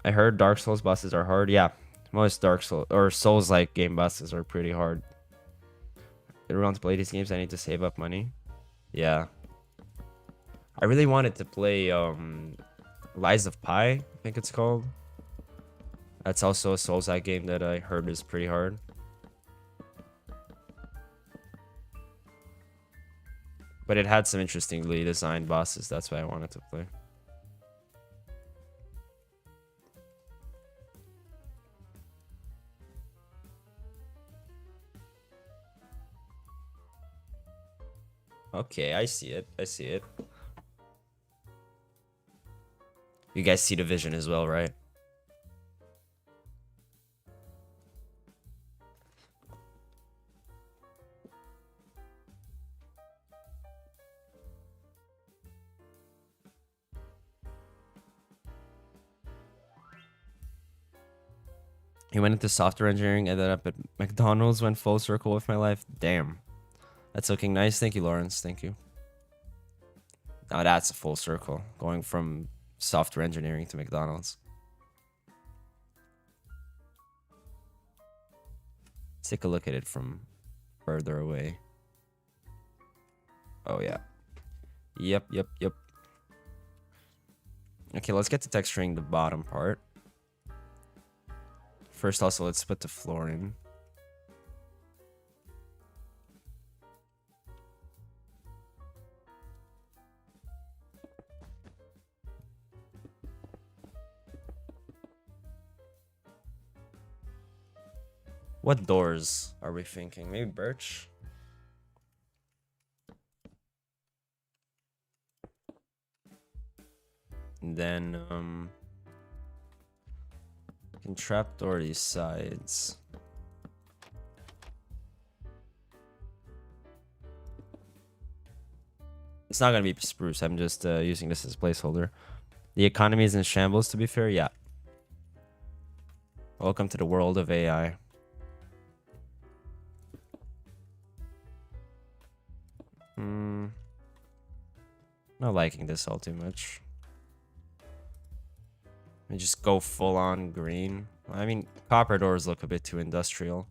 I heard Dark Souls bosses are hard. Yeah, most Dark Souls or Souls-like game bosses are pretty hard. If I want to play these games, I need to save up money. Yeah. I really wanted to play Lies of Pi, I think it's called. That's also a Souls-like game that I heard is pretty hard. But it had some interestingly designed bosses. That's why I wanted to play. Okay, I see it. I see it. You guys see the vision as well, right? He went into software engineering, ended up at McDonald's, went full circle with my life. Damn. That's looking nice. Thank you, Lawrence. Thank you. Now that's a full circle. Going from software engineering to McDonald's. Let's take a look at it from further away. Oh, yeah. Yep. Okay, let's get to texturing the bottom part. First, also, let's put the floor in. What doors are we thinking? Maybe birch? And then, can trapdoor these sides. It's not gonna be spruce. I'm just using this as a placeholder. The economy is in shambles, to be fair. Yeah. Welcome to the world of AI. Not liking this all too much. Let me just go full on green. I mean, copper doors look a bit too industrial.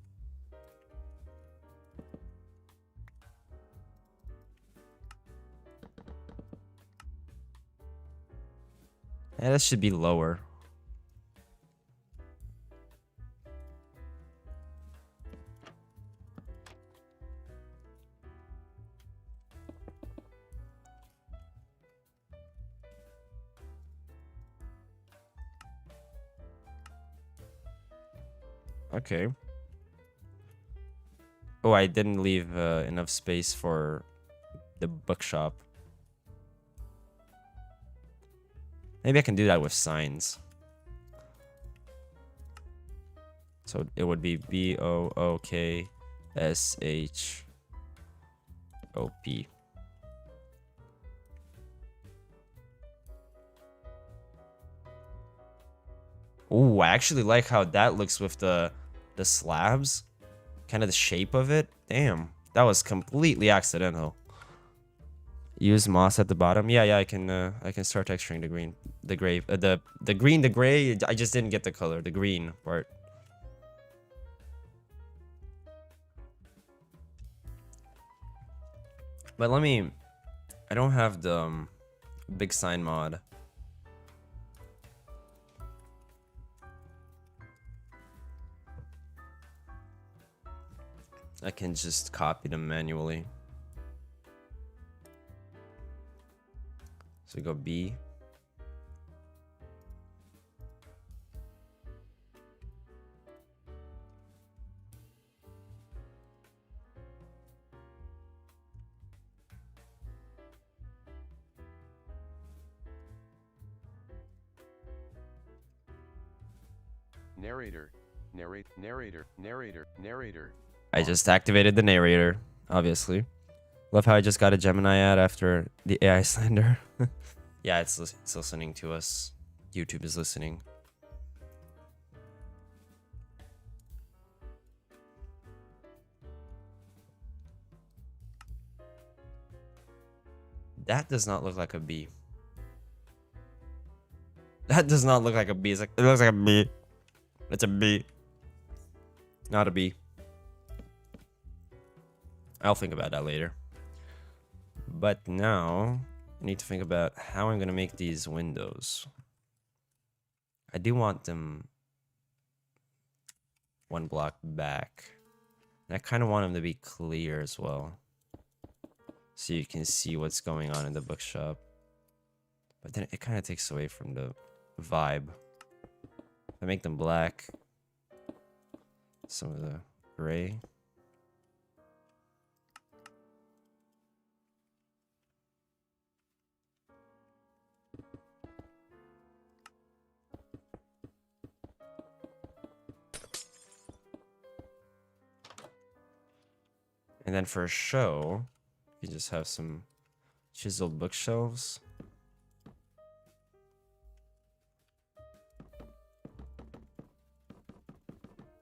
Yeah, this should be lower. Okay. Oh, I didn't leave enough space for the bookshop. Maybe I can do that with signs. So it would be BOOKSHOP. Ooh, I actually like how that looks with the slabs. Kind of the shape of it. Damn, that was completely accidental. Use moss at the bottom. Yeah, I can start texturing the green, the gray, the green, the gray. I just didn't get the color, the green part. But let me. I don't have the big sign mod. I can just copy them manually. So we go B. Narrator. I just activated the narrator, obviously. Love how I just got a Gemini ad after the AI slander. Yeah, it's listening to us. YouTube is listening. That does not look like a bee. That does not look like a bee. It looks like a bee. It's a bee. Not a bee. I'll think about that later. But now, I need to think about how I'm going to make these windows. I do want them one block back. And I kind of want them to be clear as well. So you can see what's going on in the bookshop. But then it kind of takes away from the vibe. If I make them black, some of the gray. And then for a show, you just have some chiseled bookshelves.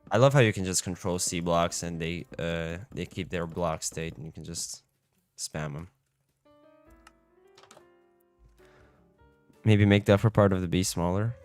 I love how you can just control C blocks and they keep their block state and you can just spam them. Maybe make the upper part of the B smaller.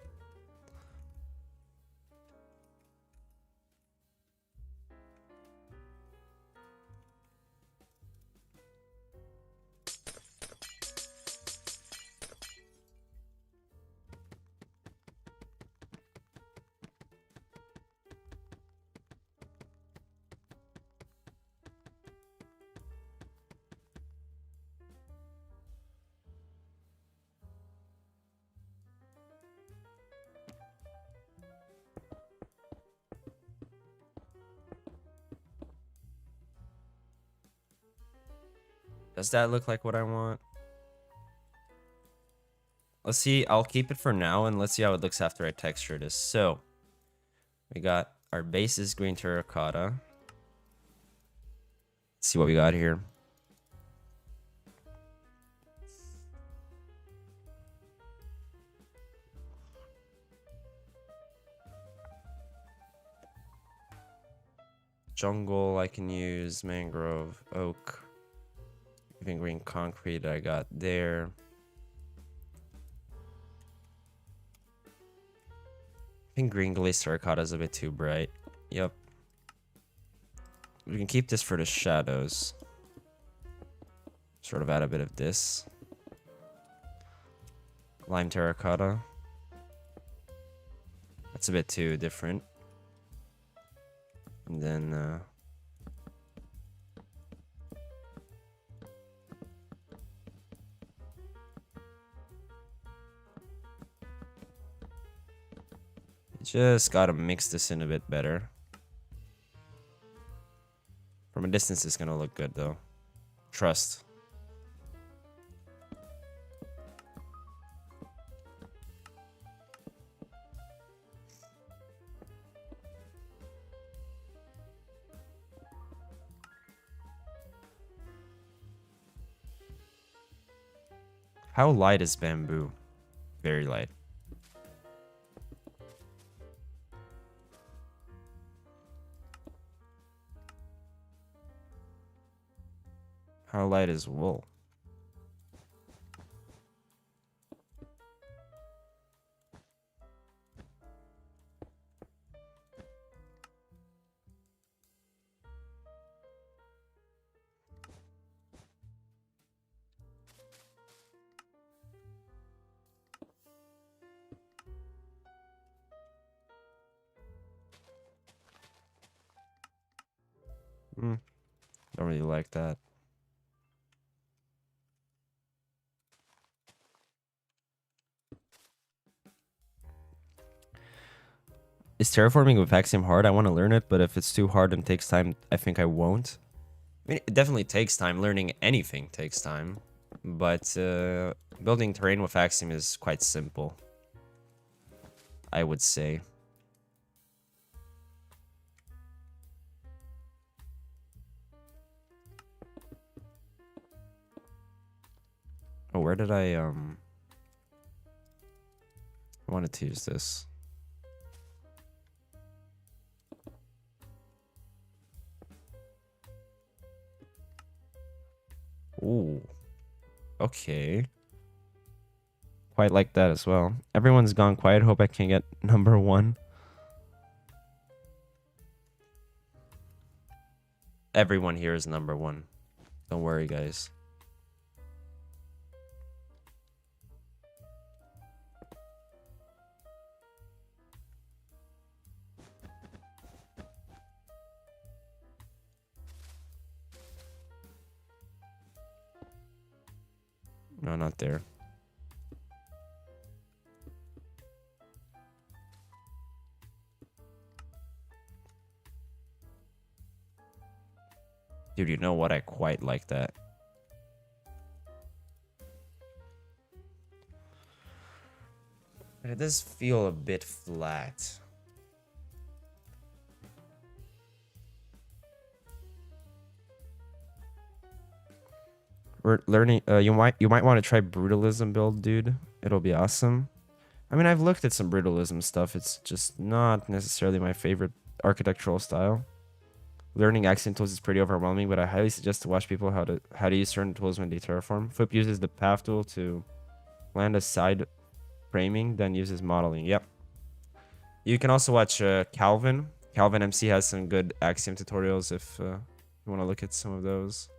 Does that look like what I want? Let's see. I'll keep it for now and let's see how it looks after I texture this. So we got our base is green terracotta. Let's see what we got here. Jungle, I can use mangrove, oak, even green concrete I got there. I think green glaze terracotta is a bit too bright. Yep. We can keep this for the shadows. Sort of add a bit of this. Lime terracotta. That's a bit too different. And then you just gotta mix this in a bit better. From a distance, it's gonna look good though. Trust. How light is bamboo? Very light. How light is wool? Don't really like that. Is terraforming with Axiom hard? I want to learn it, but if it's too hard and takes time, I think I won't. I mean, it definitely takes time. Learning anything takes time. But building terrain with Axiom is quite simple, I would say. Oh, where did I wanted to use this. Ooh. Okay. Quite like that as well. Everyone's gone quiet. Hope I can get number 1. Everyone here is number 1. Don't worry, guys. No, not there. Dude, you know what? I quite like that. But it does feel a bit flat. We're learning. You might want to try brutalism build, dude. It'll be awesome. I mean, I've looked at some brutalism stuff. It's just not necessarily my favorite architectural style. Learning accent tools is pretty overwhelming, but I highly suggest to watch people how to use certain tools when they terraform. Flip uses the path tool to land a side framing, then uses modeling. Yep. You can also watch Calvin. Calvin MC has some good Axiom tutorials if you want to look at some of those.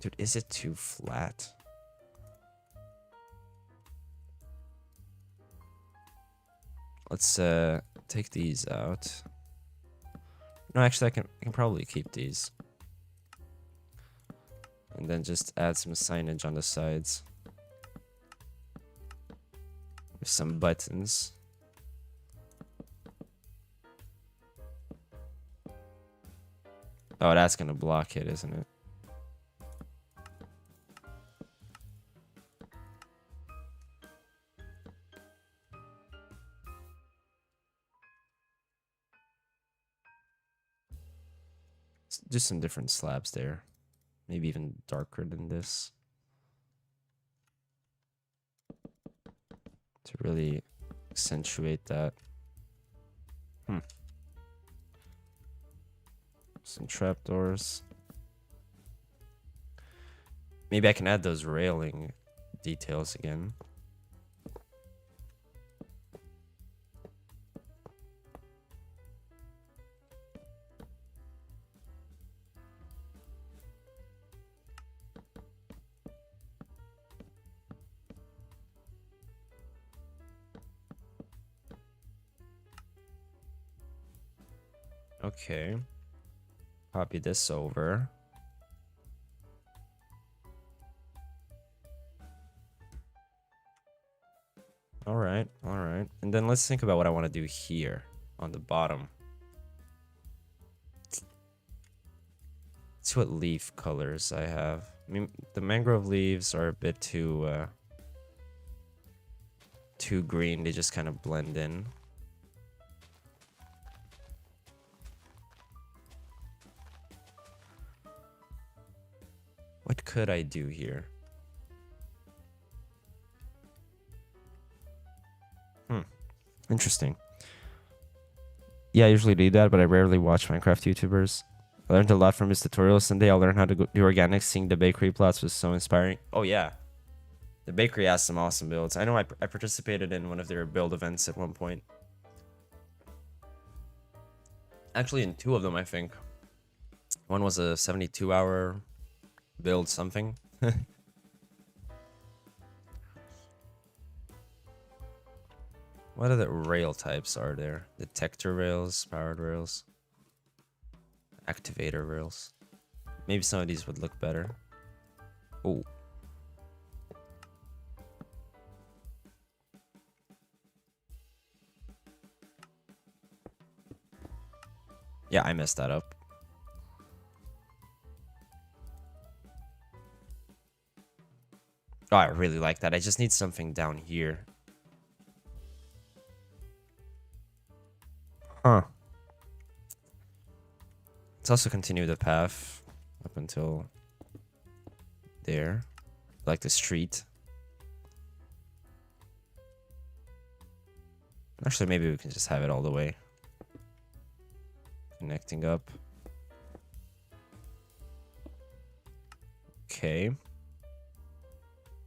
Dude, is it too flat? Let's take these out. No, actually, I can probably keep these. And then just add some signage on the sides. With some buttons. Oh, that's gonna block it, isn't it? Just some different slabs there. Maybe even darker than this. To really accentuate that. Some trapdoors. Maybe I can add those railing details again. Okay. Copy this over. All right. And then let's think about what I want to do here on the bottom. Let's see what leaf colors I have. I mean, the mangrove leaves are a bit too green. They just kind of blend in. What could I do here? Interesting. Yeah, I usually do that, but I rarely watch Minecraft YouTubers. I learned a lot from his tutorials. Someday I'll learn how to do organics. Seeing the bakery plots was so inspiring. Oh yeah, the bakery has some awesome builds. I know I participated in one of their build events at one point. Actually, in 2 of them, I think. One was a 72-hour build something. What other rail types are there? Detector rails, powered rails, activator rails. Maybe some of these would look better. Oh. Yeah, I messed that up. Oh, I really like that. I just need something down here. Huh. Let's also continue the path up until there. Like the street. Actually, maybe we can just have it all the way. Connecting up. Okay.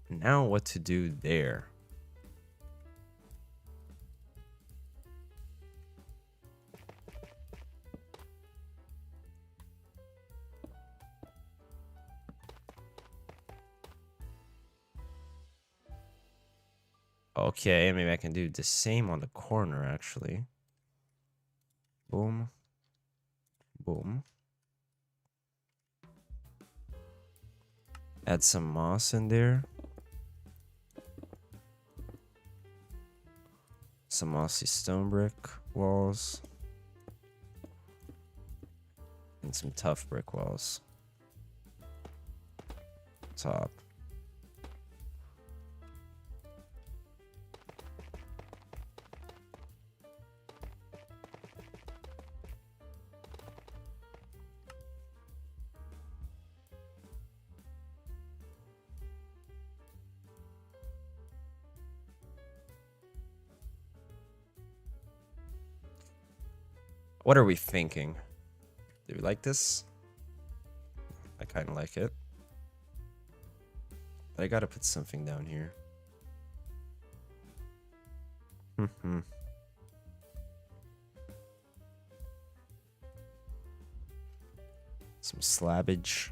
Now what to do there? Okay, maybe I can do the same on the corner, actually. Boom. Boom. Add some moss in there. Some mossy stone brick walls. And some tough brick walls. Top. What are we thinking? Do we like this? I kind of like it. But I gotta put something down here. Some slabbage.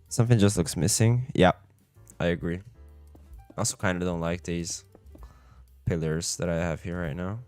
Something just looks missing. Yeah, I agree. I also kind of don't like these pillars that I have here right now.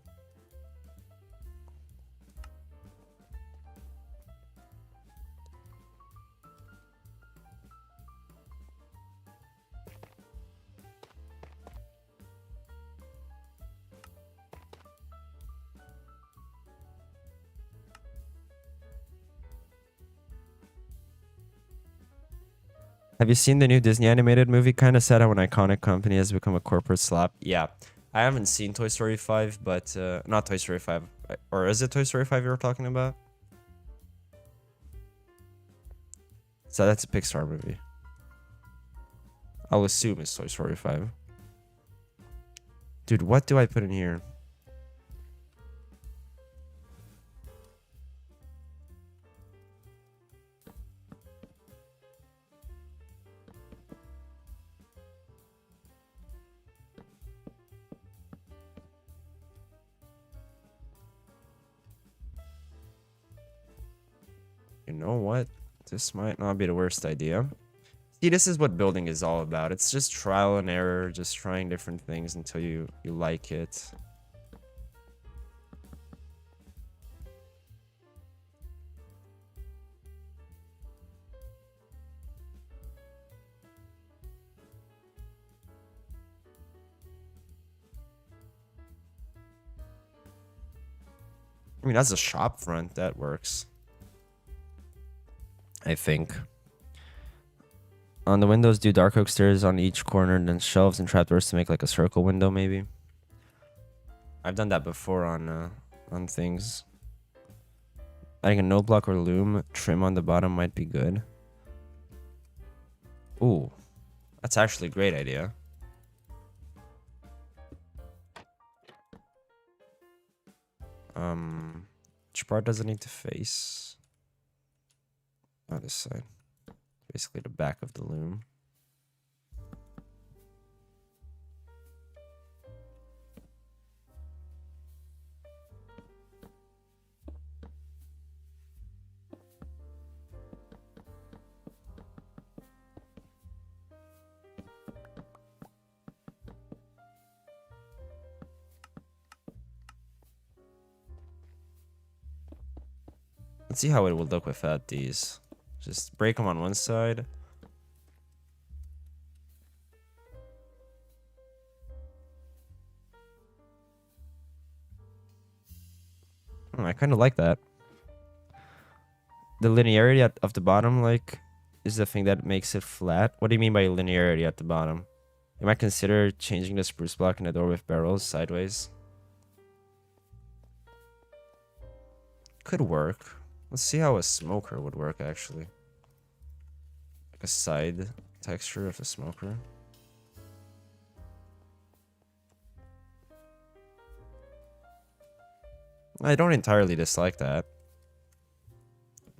Have you seen the new Disney animated movie? Kind of sad how an iconic company has become a corporate slap. Yeah, I haven't seen Toy Story 5, but not Toy Story 5. Or is it Toy Story 5 you were talking about? So that's a Pixar movie. I'll assume it's Toy Story 5. Dude, what do I put in here? You know what? This might not be the worst idea. See, this is what building is all about. It's just trial and error, just trying different things until you like it. I mean, that's a shop front. That works. I think. On the windows, do dark oak stairs on each corner, and then shelves and trapdoors to make like a circle window, maybe. I've done that before on on things. Adding a note block or loom trim on the bottom might be good. Ooh, that's actually a great idea. Which part does it need to face? On this side. Basically the back of the loom. Let's see how it would look without these. Just break them on one side. I kind of like that. The linearity of the bottom, like, is the thing that makes it flat. What do you mean by linearity at the bottom? You might consider changing the spruce block in the door with barrels sideways. Could work. Let's see how a smoker would work, actually. Like a side texture of a smoker. I don't entirely dislike that.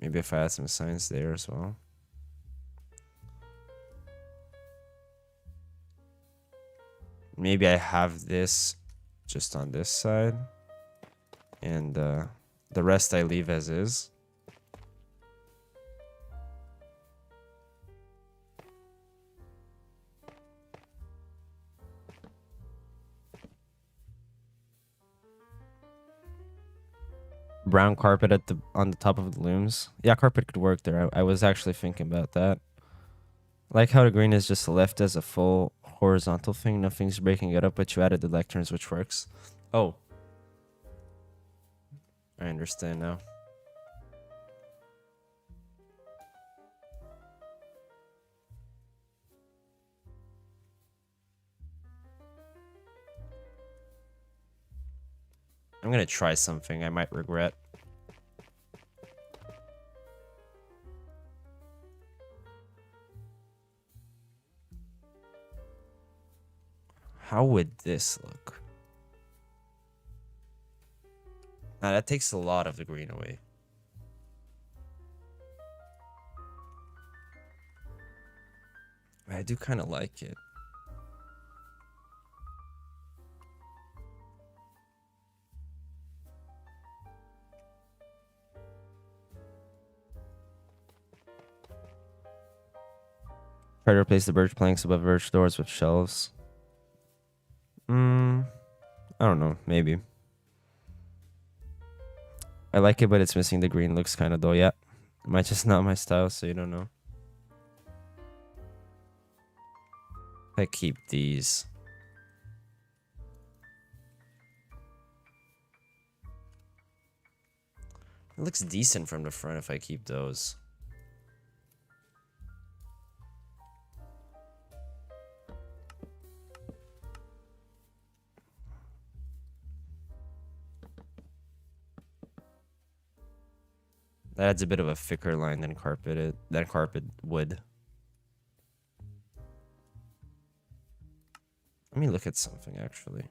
Maybe if I add some signs there as well. Maybe I have this just on this side. And the rest I leave as is. Brown carpet at on the top of the looms. Yeah, carpet could work there. I was actually thinking about that. I like how the green is just left as a full horizontal thing. Nothing's breaking it up, but you added the lecterns, which works. Oh. I understand now. I'm gonna try something I might regret. How would this look? Now that takes a lot of the green away. I do kind of like it. Try to replace the birch planks above birch doors with shelves. I don't know. Maybe. I like it, but it's missing the green. Looks kind of dull. Yeah. It might just not my style, so you don't know. I keep these. It looks decent from the front if I keep those. That adds a bit of a thicker line than carpet would. Let me look at something actually.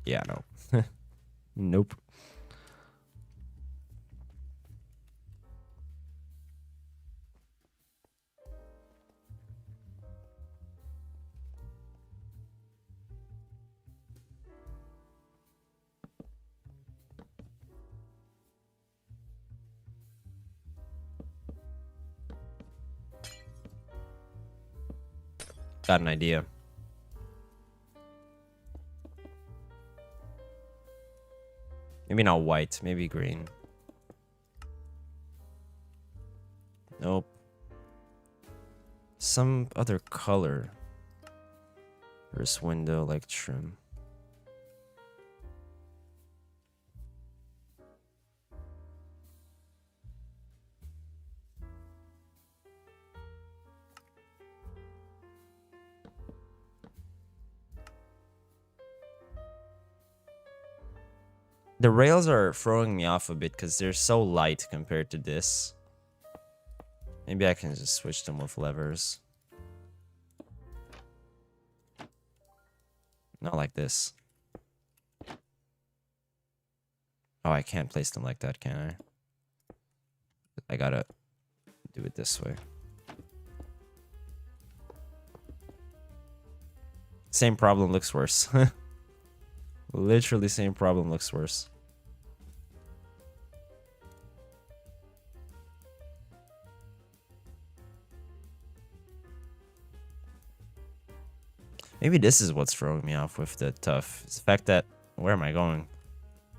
Yeah, no. Nope. Got an idea. Maybe not white, maybe green. Nope. Some other color. This window like trim. The rails are throwing me off a bit because they're so light compared to this. Maybe I can just switch them with levers. Not like this. Oh, I can't place them like that, can I? I gotta do it this way. Same problem, looks worse. Literally same problem, looks worse. Maybe this is what's throwing me off with the tough. It's the fact that... Where am I going?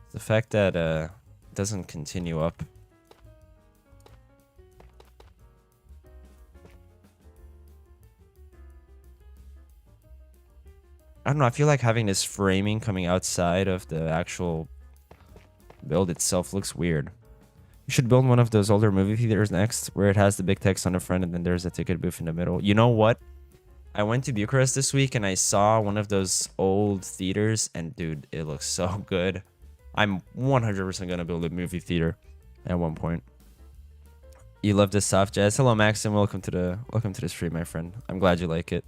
It's the fact that it doesn't continue up. I don't know, I feel like having this framing coming outside of the actual build itself looks weird. You should build one of those older movie theaters next, where it has the big text on the front and then there's a ticket booth in the middle. You know what? I went to Bucharest this week and I saw one of those old theaters and dude, it looks so good. I'm 100% gonna build a movie theater at one point. You love this soft jazz. Hello Maxim, welcome to the stream, my friend. I'm glad you like it.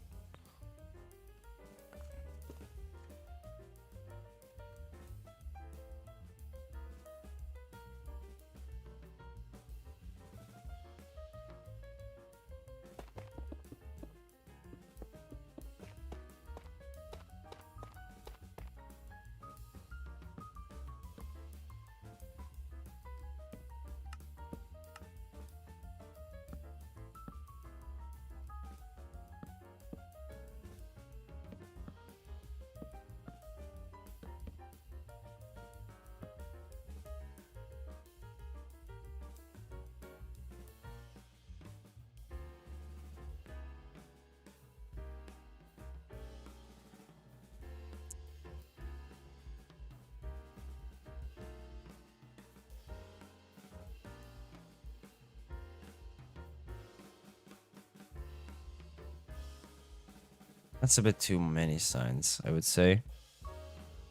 That's a bit too many signs, I would say.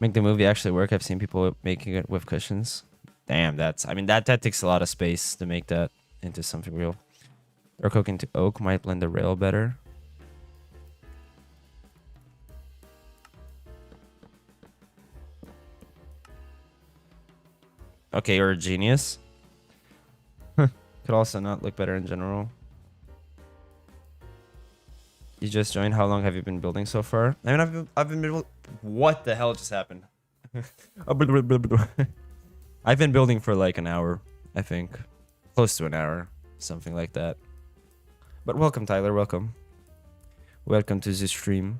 Make the movie actually work. I've seen people making it with cushions. Damn, I mean, that takes a lot of space to make that into something real. Dark oak into oak might blend the rail better. Okay, you're a genius. Could also not look better in general. You just joined. How long have you been building so far? I mean, I've been what the hell just happened? I've been building for like an hour, I think. Close to an hour, something like that. But welcome, Tyler, welcome. Welcome to the stream.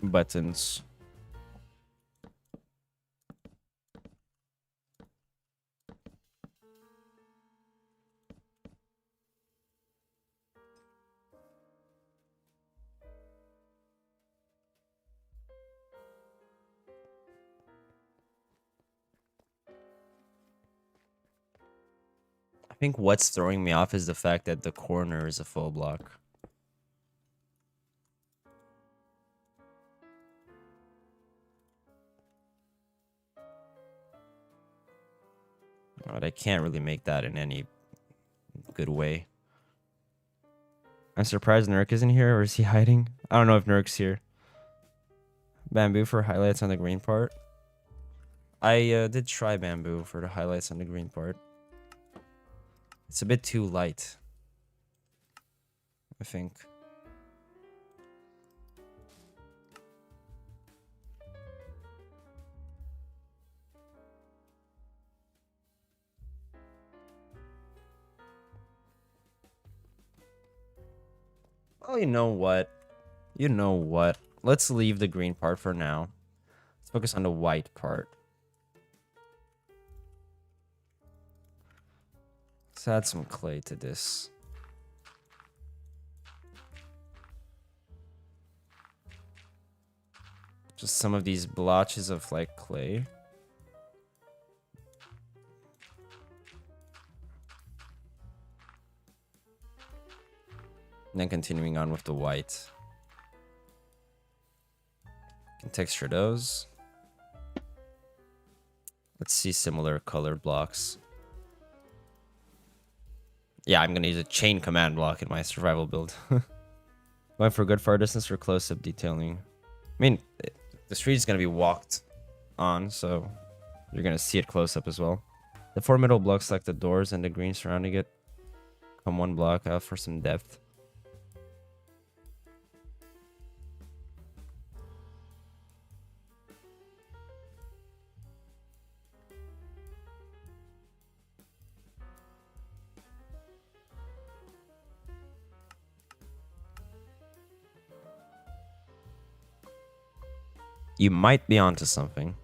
Buttons. I think what's throwing me off is the fact that the corner is a full block. But I can't really make that in any good way. I'm surprised Nurk isn't here, or is he hiding? I don't know if Nurk's here. Bamboo for highlights on the green part. I did try bamboo for the highlights on the green part. It's a bit too light, I think. Oh, you know what? You know what? Let's leave the green part for now. Let's focus on the white part. Let's add some clay to this. Just some of these blotches of like clay. And then continuing on with the white. Can texture those. Let's see similar colored blocks. Yeah, I'm gonna use a chain command block in my survival build. Going for good far distance or close-up detailing. I mean, the street is gonna be walked on, so you're gonna see it close up as well. The 4 middle blocks, like the doors and the green surrounding it, come 1 block out for some depth. You might be onto something.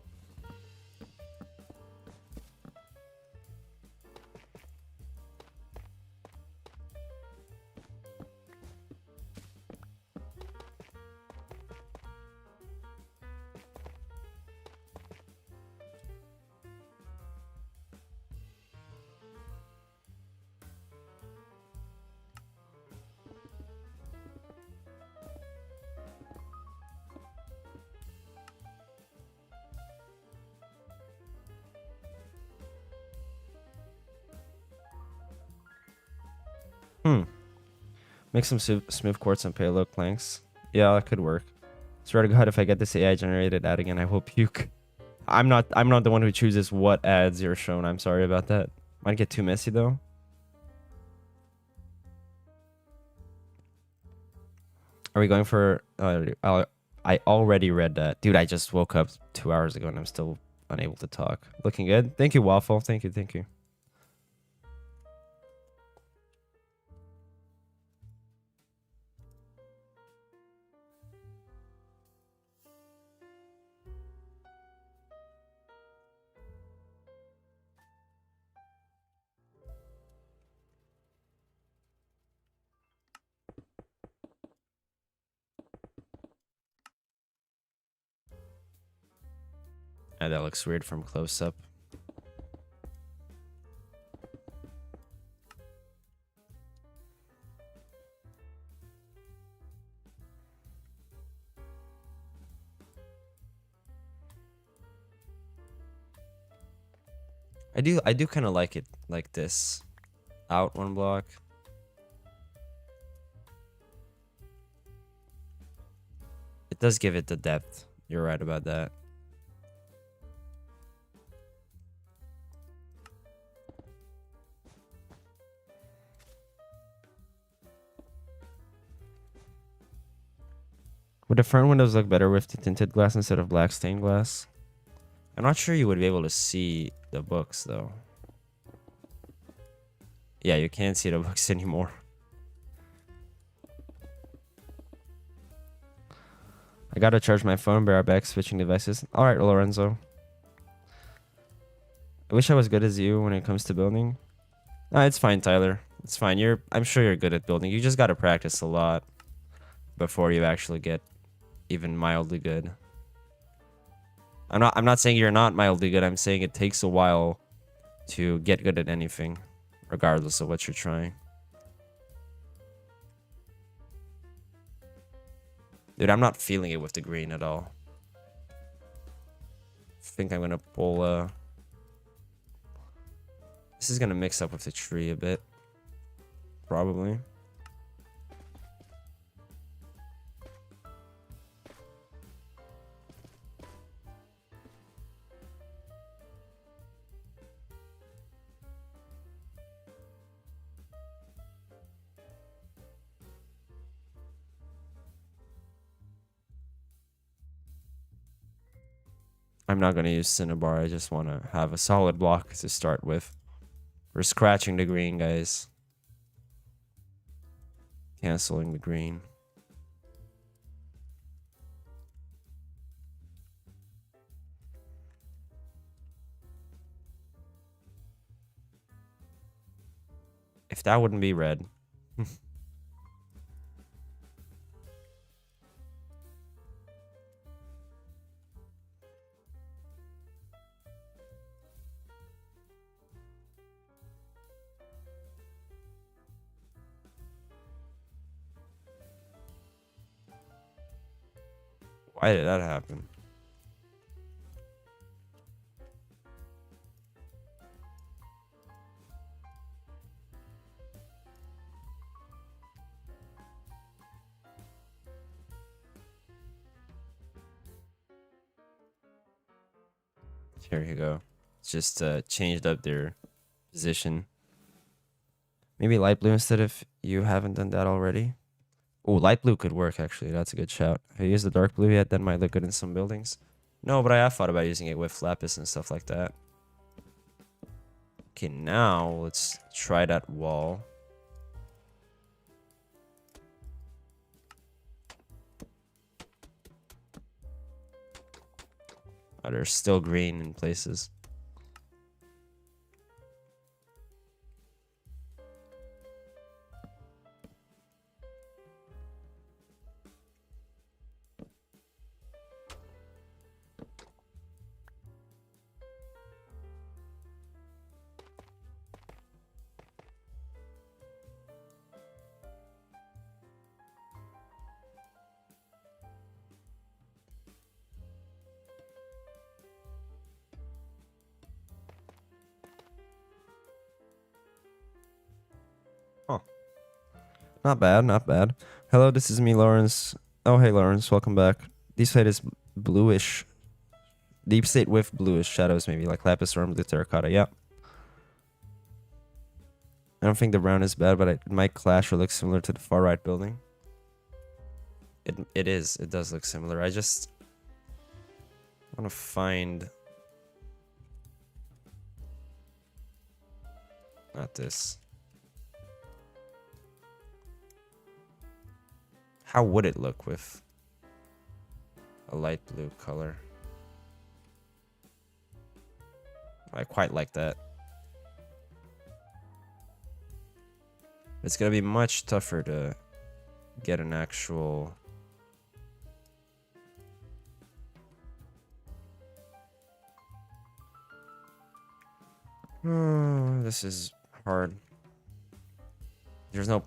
Make some smooth quartz and payload planks. Yeah, that could work. Swear to God, if I get this AI generated ad again, I will puke. I'm not the one who chooses what ads you're shown. I'm sorry about that. Might get too messy though. Are we going for? I already read that, dude. I just woke up 2 hours ago and I'm still unable to talk. Looking good. Thank you, Waffle. Thank you. Thank you. Yeah, that looks weird from close up. I do kind of like it like this. Out 1 block. It does give it the depth. You're right about that. Would the front windows look better with the tinted glass instead of black stained glass? I'm not sure you would be able to see the books though. Yeah, you can't see the books anymore. I gotta charge my phone, be right back, switching devices. Alright, Lorenzo. I wish I was good as you when it comes to building. Nah, it's fine, Tyler. It's fine. I'm sure you're good at building. You just gotta practice a lot before you actually get even mildly good. I'm not saying you're not mildly good. I'm saying it takes a while to get good at anything, regardless of what you're trying. Dude, I'm not feeling it with the green at all. I think I'm gonna pull this is gonna mix up with the tree a bit. Probably. I'm not going to use Cinnabar. I just want to have a solid block to start with. We're scratching the green, guys. Canceling the green. If that wouldn't be red. Why did that happen? Here you go. It's just changed up their position. Maybe light blue instead if you haven't done that already. Oh, light blue could work actually. That's a good shout. Have you used the dark blue yet? That might look good in some buildings. No, but I have thought about using it with lapis and stuff like that. Okay, now let's try that wall. Oh, there's still green in places. Huh. Not bad, not bad. Hello, this is me, Lawrence. Oh, hey, Lawrence. Welcome back. This side is bluish. Deep state with bluish shadows, maybe like lapis or blue terracotta. Yeah. I don't think the brown is bad, but it might clash or look similar to the far right building. It is. It does look similar. I just want to find... Not this. How would it look with a light blue color? I quite like that. It's gonna be much tougher to get an actual... Oh, this is hard. There's no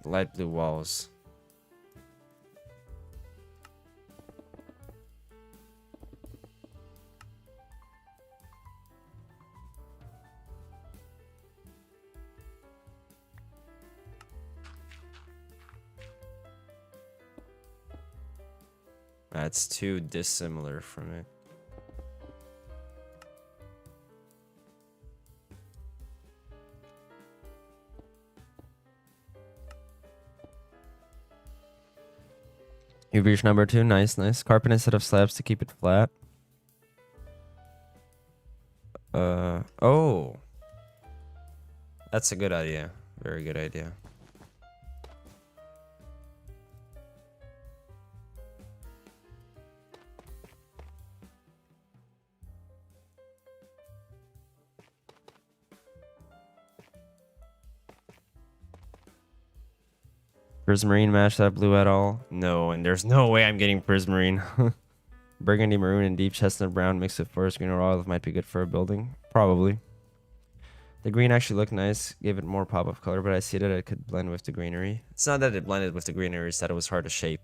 light blue walls. That's too dissimilar from it. You've reached number 2. Nice, nice. Carpet instead of slabs to keep it flat. Oh. That's a good idea. Very good idea. Prismarine match that blue at all? No, and there's no way I'm getting Prismarine. Burgundy maroon and deep chestnut brown mixed with forest green or olive might be good for a building. Probably. The green actually looked nice, gave it more pop of color, but I see that it could blend with the greenery. It's not that it blended with the greenery, it's that it was hard to shape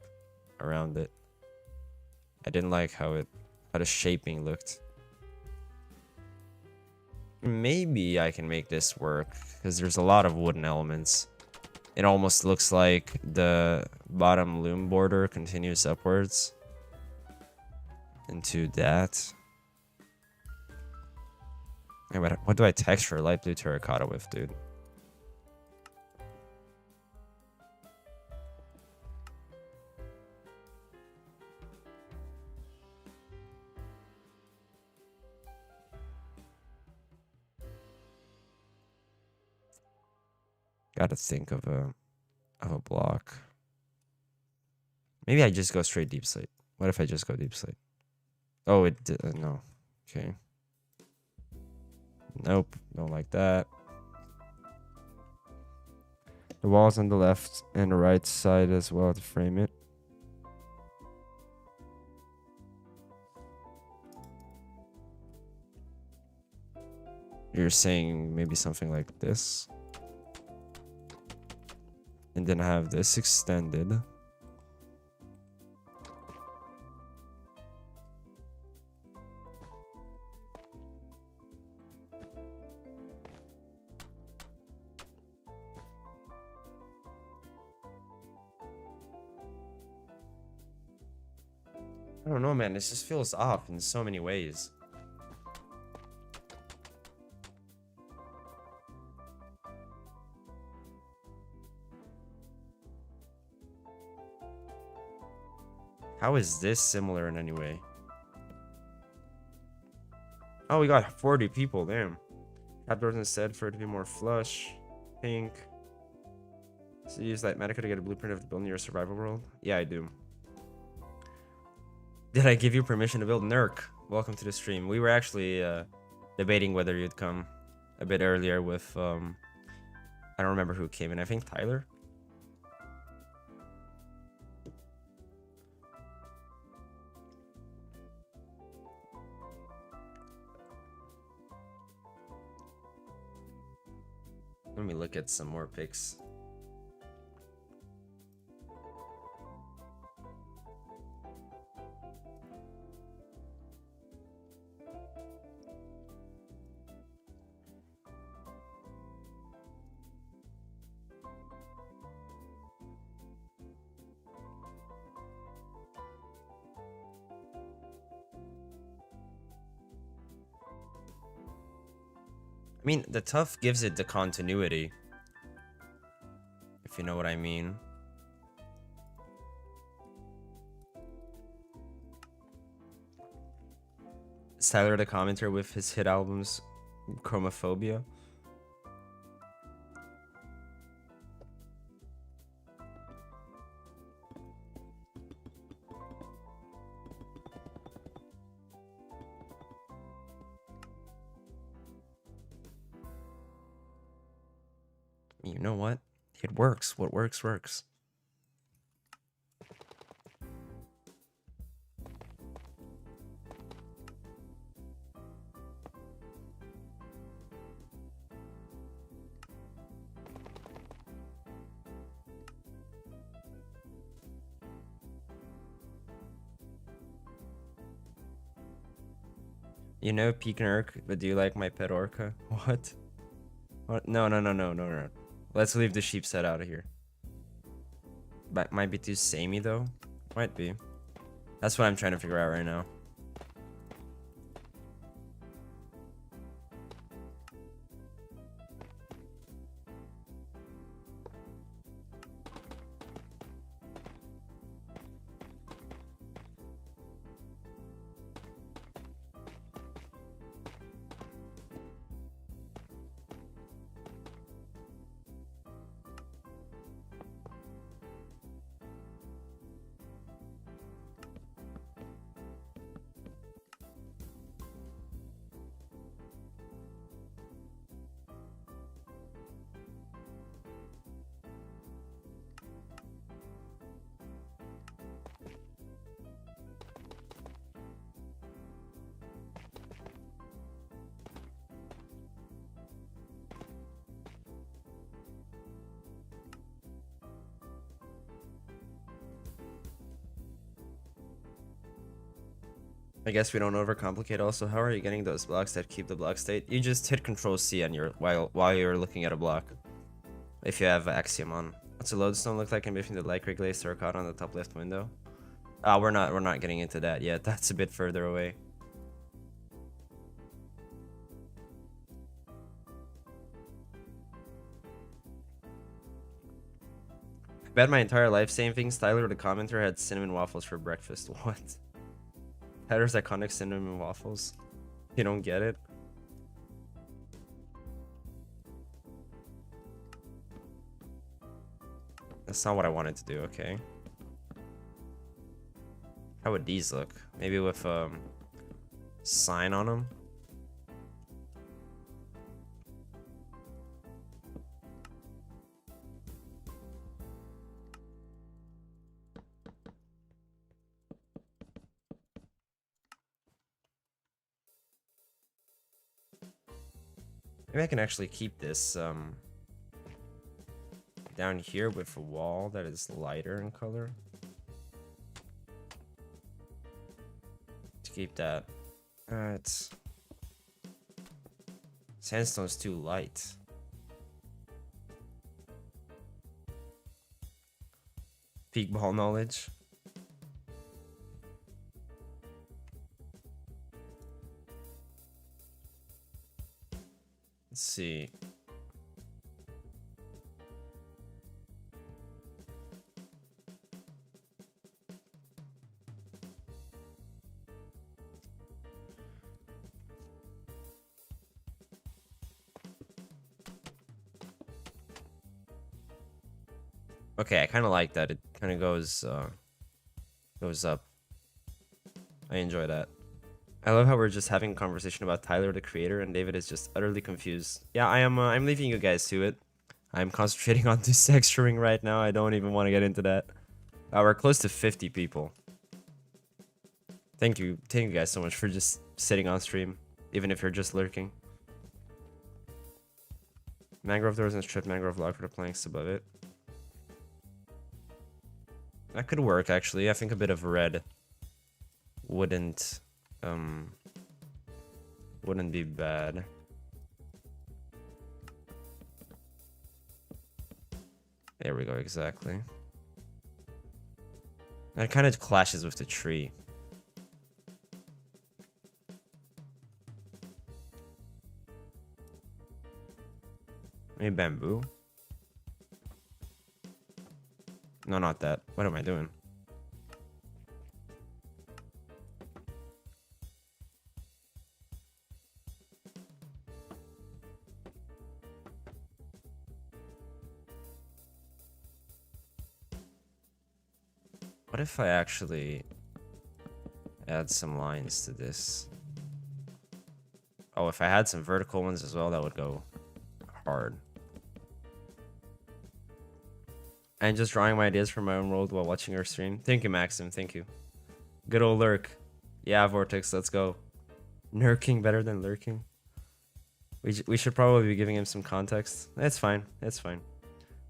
around it. I didn't like how the shaping looked. Maybe I can make this work, because there's a lot of wooden elements. It almost looks like the bottom loom border continues upwards into that. Hey, what do I texture light blue terracotta with, dude? Gotta think of a block. Maybe I just go straight deep slate. What if I just go deep slate? Oh, it did. No. Okay. Nope. Don't like that. The walls on the left and the right side as well to frame it. You're saying maybe something like this. And then have this extended. I don't know, man. This just feels off in so many ways. How is this similar in any way? Oh, we got 40 people. Damn. Trapdoors instead for it to be more flush. Pink. So you use that Medica to get a blueprint of the building your survival world? Yeah, I do. Did I give you permission to build Nurk? Welcome to the stream. We were actually debating whether you'd come a bit earlier with I don't remember who came in. I think Tyler. Let me look at some more pics. I mean, the tough gives it the continuity. If you know what I mean. Is Tyler the commenter with his hit albums Chromophobia? You know what? It works. What works, works. You know Peak Nurk, but do you like my pet orca? What? What? No. Let's leave the sheep set out of here. But might be too samey though. Might be. That's what I'm trying to figure out right now. I guess we don't overcomplicate. Also, how are you getting those blocks that keep the block state? You just hit Control C on your while you're looking at a block. If you have Axiom on. What's a lodestone look like in between the light gray glaze terracotta on the top left window? We're not getting into that yet. That's a bit further away. I bet my entire life saying things. Tyler the commenter had cinnamon waffles for breakfast. What? Tyler's iconic cinnamon waffles. You don't get it? That's not what I wanted to do, okay. How would these look? Maybe with sign on them? Maybe I can actually keep this down here with a wall that is lighter in color. To keep that. It's sandstone's too light. Peak ball knowledge. Let's see. Okay, I kind of like that. It kind of goes up. I enjoy that. I love how we're just having a conversation about Tyler, the creator, and David is just utterly confused. Yeah, I am. I'm leaving you guys to it. I'm concentrating on this texturing right now. I don't even want to get into that. We're close to 50 people. Thank you guys so much for just sitting on stream, even if you're just lurking. Mangrove doors and strip mangrove log for the planks above it. That could work, actually. I think a bit of red wouldn't be bad. There we go, exactly. That kind of clashes with the tree. Maybe bamboo? No, not that. What am I doing? What if I actually add some lines to this? Oh, if I had some vertical ones as well, that would go hard. And just drawing my ideas for my own world while watching your stream. Thank you, Maxim. Thank you. Good old lurk. Yeah, Vortex, let's go. Nurking better than lurking. We should probably be giving him some context. That's fine. That's fine.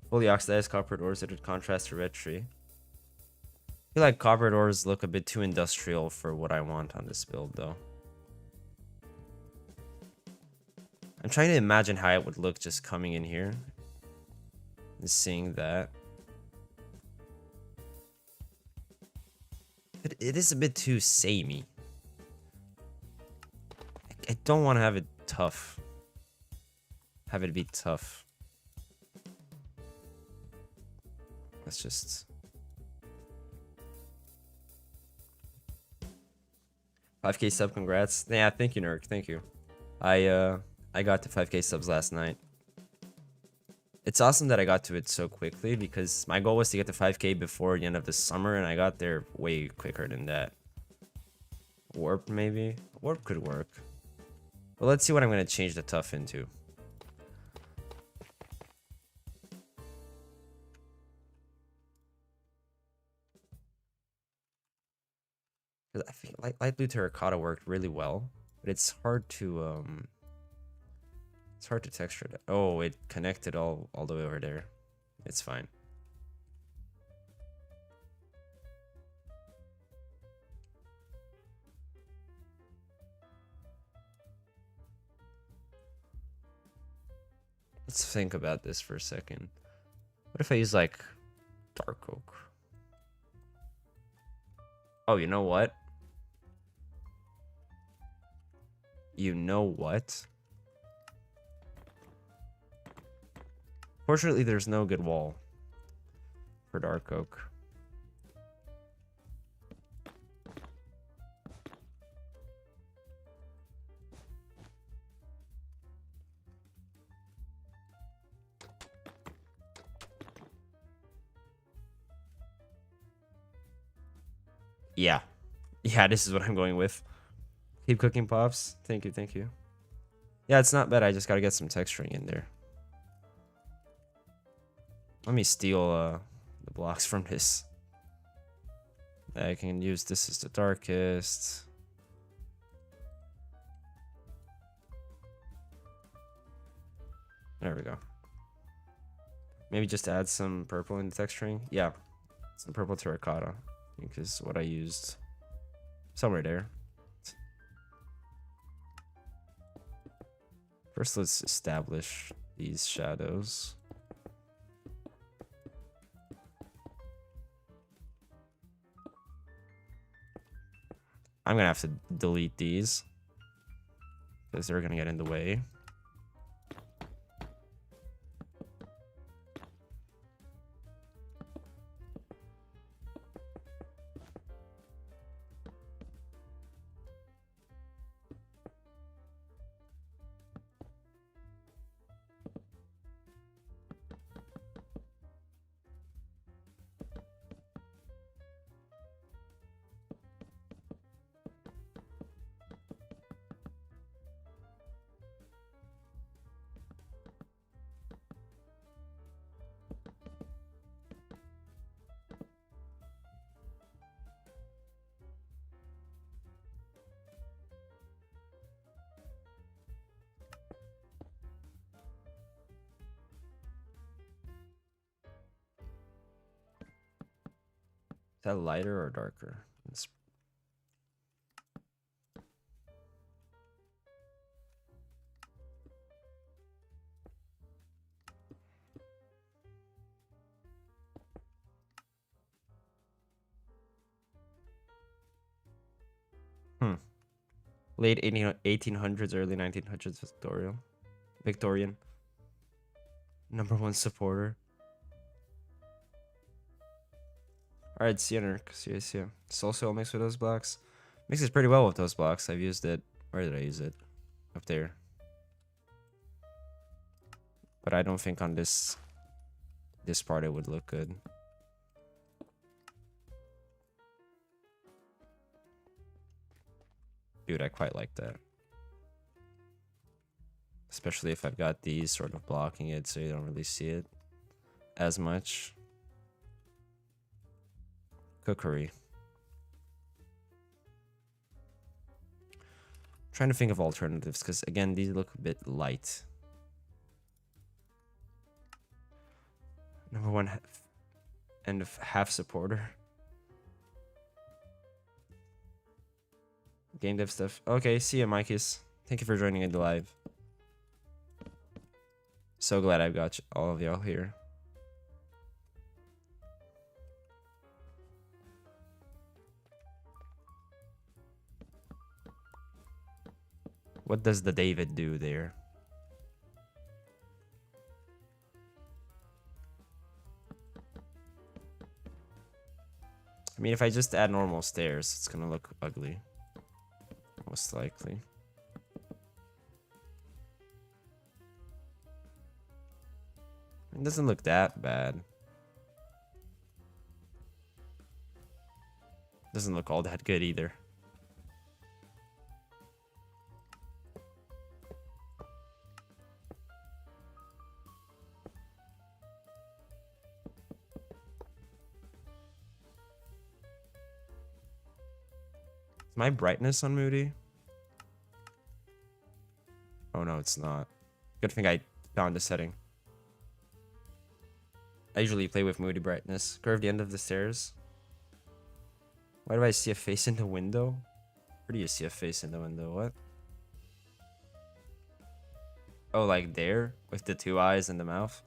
Fully oxidized copper ores that would contrast to red tree. I feel like copper ores look a bit too industrial for what I want on this build, though. I'm trying to imagine how it would look just coming in here and seeing that. But it is a bit too samey. I don't want to have it tough. Have it be tough. Let's just... 5k sub, congrats. Yeah, thank you, Nurk. Thank you. I got to 5k subs last night. It's awesome that I got to it so quickly because my goal was to get to 5k before the end of the summer, and I got there way quicker than that. Warp, maybe? Warp could work. But let's see what I'm going to change the tough into. I think light blue terracotta worked really well, but it's hard to texture that. Oh, it connected all the way over there. It's fine. Let's think about this for a second. What if I use like dark oak? Oh, you know what? You know what? Fortunately, there's no good wall for dark oak. Yeah. Yeah, this is what I'm going with. Keep cooking, Pops. Thank you, thank you. Yeah, it's not bad. I just gotta get some texturing in there. Let me steal the blocks from this. I can use this as the darkest. There we go. Maybe just add some purple in the texturing. Yeah, some purple terracotta, I think is what I used. Somewhere there. First, let's establish these shadows. I'm gonna have to delete these because they're gonna get in the way. Is that lighter or darker? Late 1800s, early 1900s Victorian. #1 supporter. Alright, Sienna. See ya. Also, I'll mix with those blocks. Mixes pretty well with those blocks. I've used it. Where did I use it? Up there. But I don't think on this part it would look good. Dude, I quite like that. Especially if I've got these sort of blocking it so you don't really see it as much. Cookery. Trying to think of alternatives because again these look a bit light. #1 and half supporter. Game dev stuff. Okay, see ya, Mikey's. Thank you for joining in the live. So glad I've got all of y'all here. What does the David do there? I mean, if I just add normal stairs, it's gonna look ugly. Most likely. It doesn't look that bad. Doesn't look all that good either. Is my brightness on Moody? Oh no, it's not. Good thing I found a setting. I usually play with Moody brightness. Curve the end of the stairs. Why do I see a face in the window? Where do you see a face in the window? What? Oh, like there? With the 2 eyes and the mouth?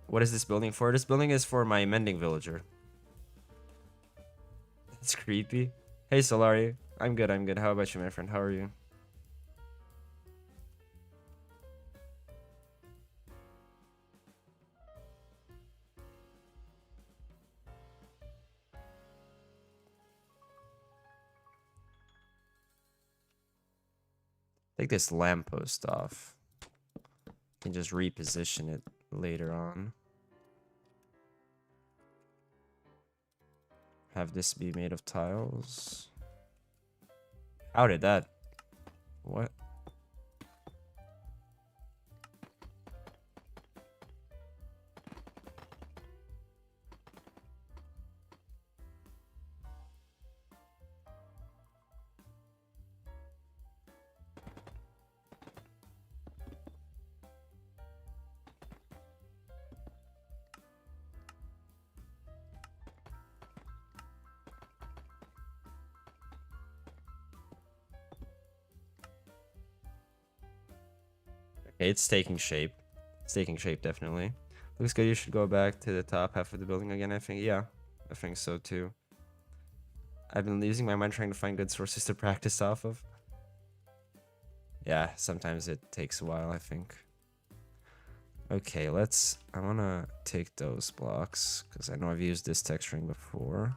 What is this building for? This building is for my mending villager. It's creepy. Hey, Solari. I'm good, I'm good. How about you, my friend? How are you? Take this lamppost off. Can just reposition it later on. Have this be made of tiles. How did that? What? Okay, it's taking shape. It's taking shape, definitely. Looks good. You should go back to the top half of the building again, I think. Yeah, I think so too. I've been losing my mind trying to find good sources to practice off of. Yeah, sometimes it takes a while, I think. Okay, I want to take those blocks, because I know I've used this texturing before.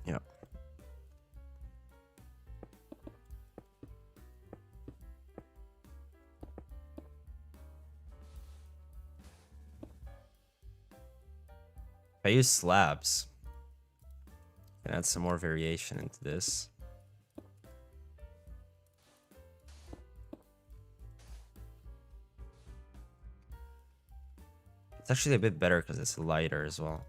Yeah. If I use slabs, and add some more variation into this. It's actually a bit better because it's lighter as well.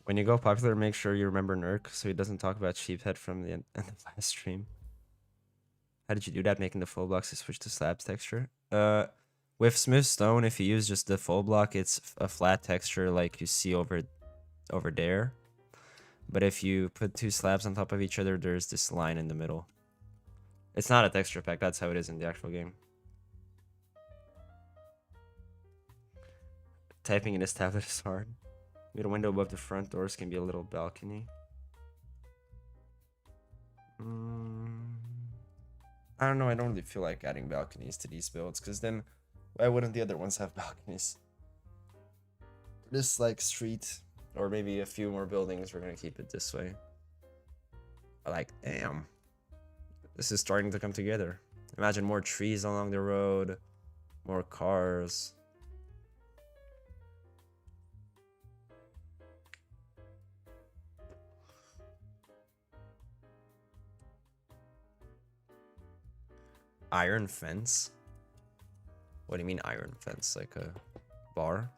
When you go popular, make sure you remember Nurk so he doesn't talk about Sheephead from the end of last stream. How did you do that, making the full blocks to switch to slabs texture? With smooth stone, if you use just the full block, it's a flat texture like you see over there. But if you put two slabs on top of each other, there's this line in the middle. It's not a texture pack, that's how it is in the actual game. Typing in this tablet is hard. Maybe the window above the front doors can be a little balcony. I don't know, I don't really feel like adding balconies to these builds, because then why wouldn't the other ones have balconies? This like street, or maybe a few more buildings, we're gonna keep it this way. Like, damn. This is starting to come together. Imagine more trees along the road, more cars. Iron fence? What do you mean iron fence? Like a bar?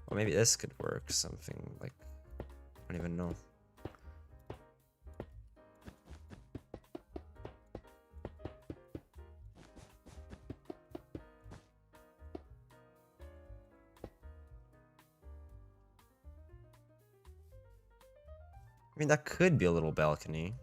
Well, maybe this could work. Something like, I don't even know. I mean, that could be a little balcony.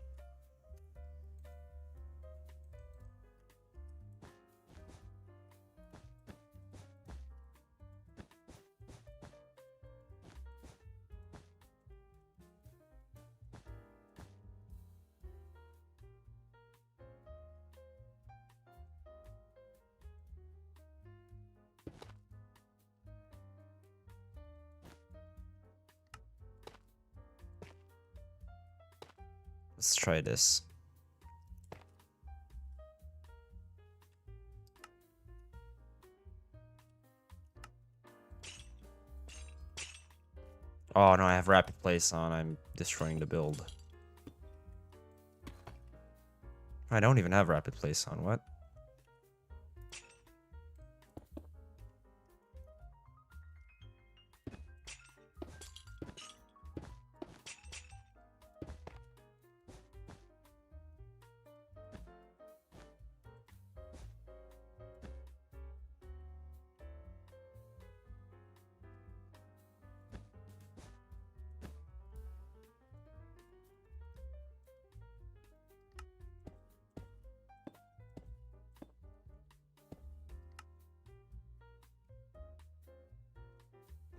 Let's try this. Oh no, I have rapid place on. I'm destroying the build. I don't even have rapid place on. What?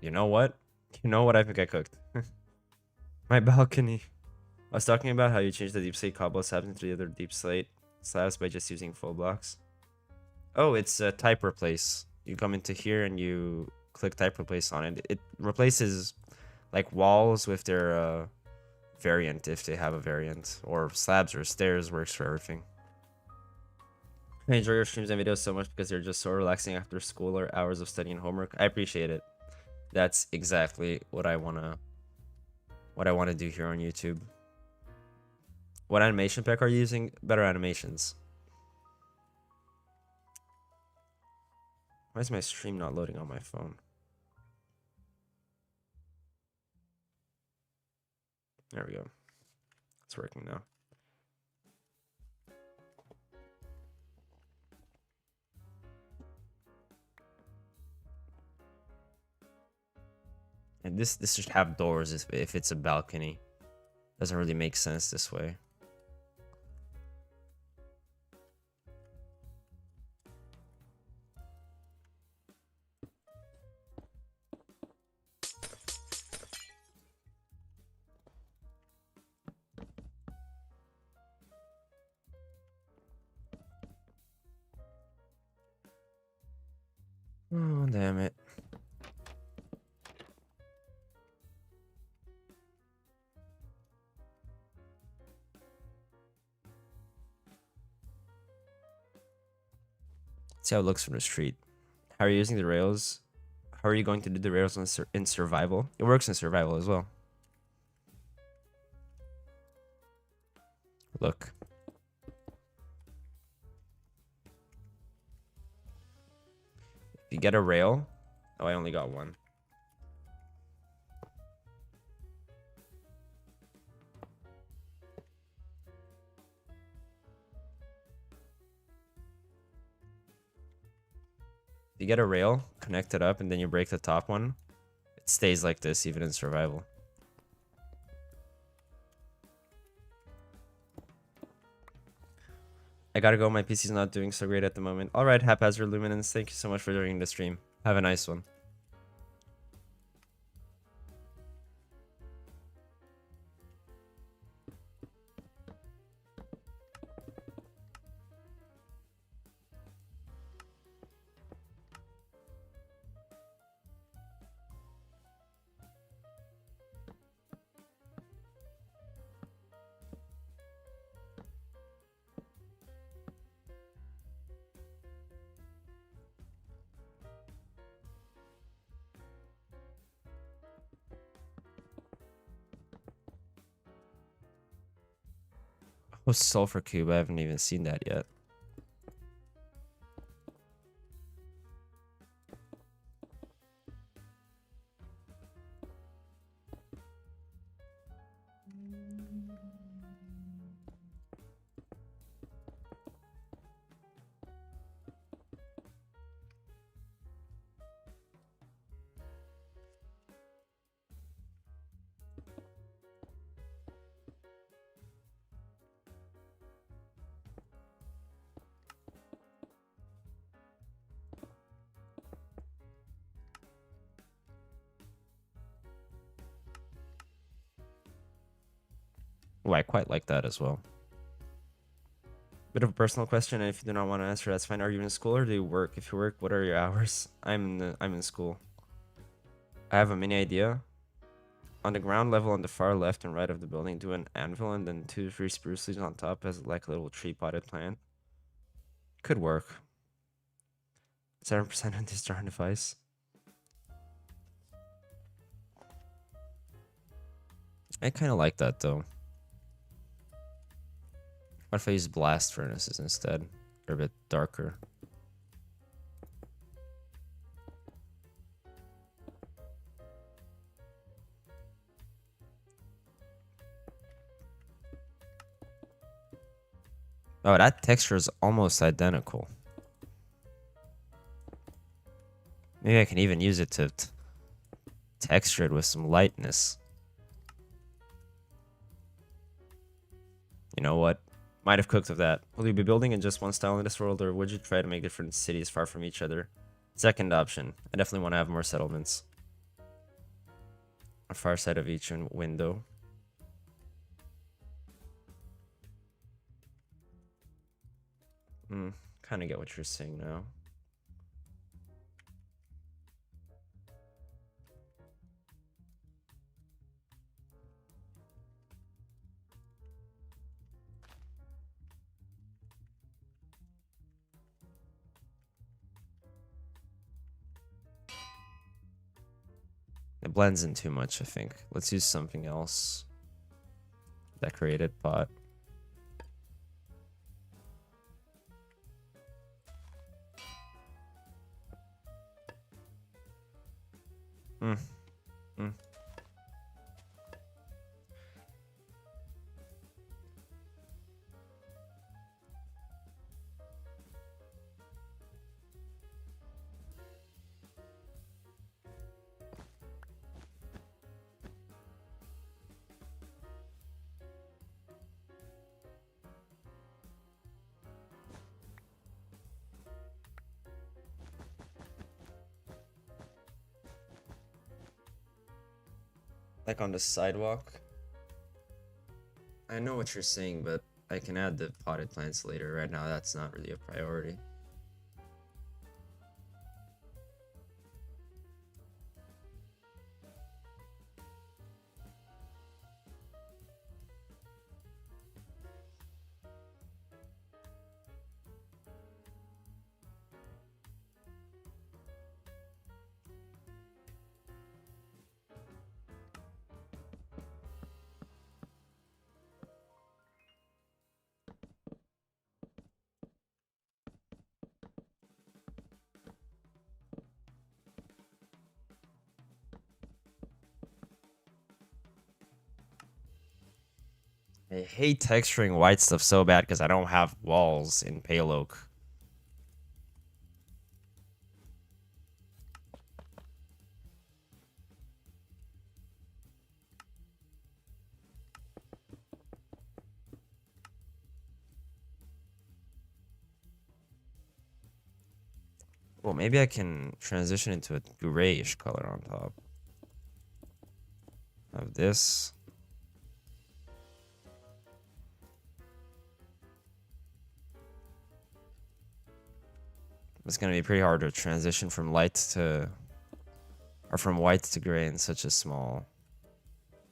You know what? You know what I think I cooked? My balcony. I was talking about how you change the deep slate cobble slabs into the other deep slate slabs by just using full blocks. Oh, it's a type replace. You come into here and you click type replace on it. It replaces like walls with their variant if they have a variant, or slabs or stairs. Works for everything. I enjoy your streams and videos so much because they're just so relaxing after school or hours of studying and homework. I appreciate it. That's exactly what I wanna do here on YouTube. What animation pack are you using? Better animations. Why is my stream not loading on my phone? There we go. It's working now. And this should have doors if it's a balcony. Doesn't really make sense this way. Oh, damn it. Let's see how it looks from the street. How are you using the rails? How are you going to do the rails in survival? It works in survival as well. Look. If you get a rail... Oh, I only got one. If you get a rail, connect it up, and then you break the top one, it stays like this even in survival. I gotta go. My PC's not doing so great at the moment. Alright, Haphazard Luminance, thank you so much for joining the stream. Have a nice one. Oh, Sulfur Cube, I haven't even seen that yet. Oh, I quite like that as well. Bit of a personal question, and if you do not want to answer, that's fine. Are you in school or do you work? If you work, what are your hours? I'm in school. I have a mini idea. On the ground level on the far left and right of the building, do an anvil and then 2 to 3 spruce leaves on top as like a little tree potted plant. Could work. 7% on this darn device. I kind of like that though. What if I use blast furnaces instead? They're a bit darker. Oh, that texture is almost identical. Maybe I can even use it to texture it with some lightness. You know what? Might have cooked with that. Will you be building in just one style in this world, or would you try to make different cities far from each other? Second option. I definitely want to have more settlements. On far side of each window. Kind of get what you're saying now. It blends in too much, I think. Let's use something else. Decorated pot. Mm, mm. Like on the sidewalk. I know what you're saying, but I can add the potted plants later. Right now, that's not really a priority. I hate texturing white stuff so bad because I don't have walls in Pale Oak. Well, maybe I can transition into a grayish color on top of this. It's gonna be pretty hard to transition from light to, or from white to gray in such a small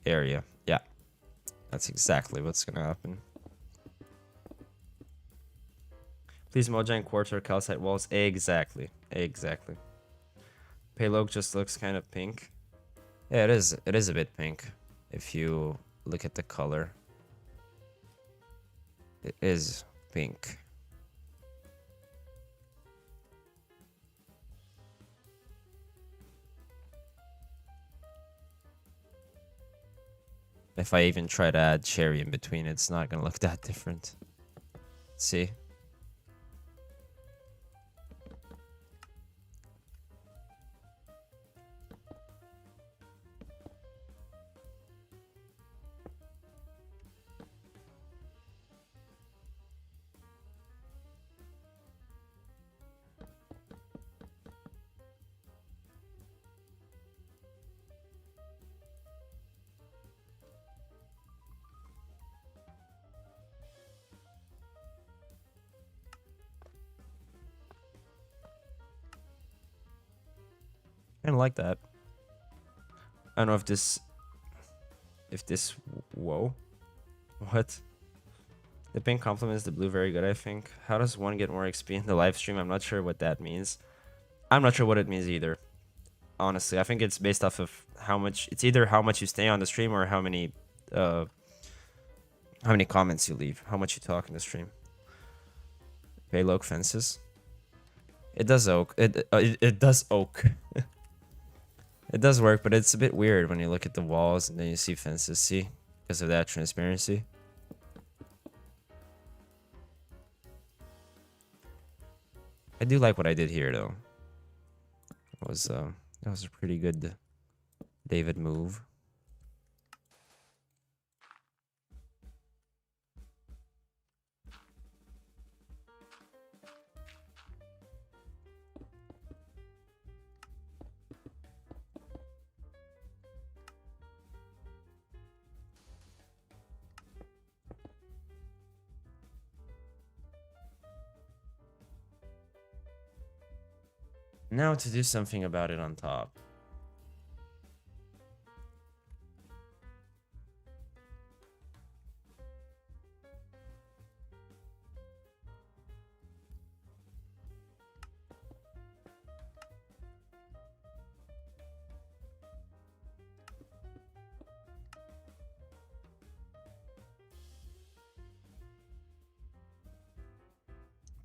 area. Yeah, that's exactly what's gonna happen. Please Mojang quartz or calcite walls. Exactly. Exactly. Pale Oak just looks kind of pink. Yeah, it is. It is a bit pink. If you look at the color. It is pink. If I even try to add cherry in between, it's not gonna look that different. See? I kind of like that. I don't know if this, whoa, what? The pink complements the blue very good, I think. How does one get more XP in the live stream? I'm not sure what that means. I'm not sure what it means either. Honestly, I think it's based off of how much. It's either how much you stay on the stream or how many comments you leave, how much you talk in the stream. Pale oak fences. It does oak. It does oak. It does work, but it's a bit weird when you look at the walls and then you see fences. See, because of that transparency. I do like what I did here, though. That was a pretty good David move. Now to do something about it on top.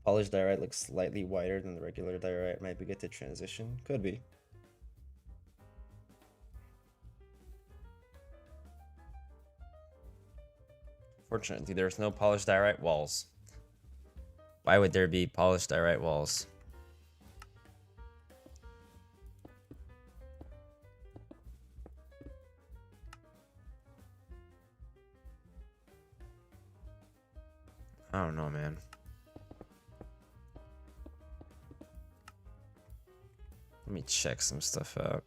Polished diorite looks slightly whiter than the regular diorite. Might be good to transition. Could be. Fortunately, there's no polished diorite walls. Why would there be polished diorite walls? I don't know, man. Let me check some stuff out.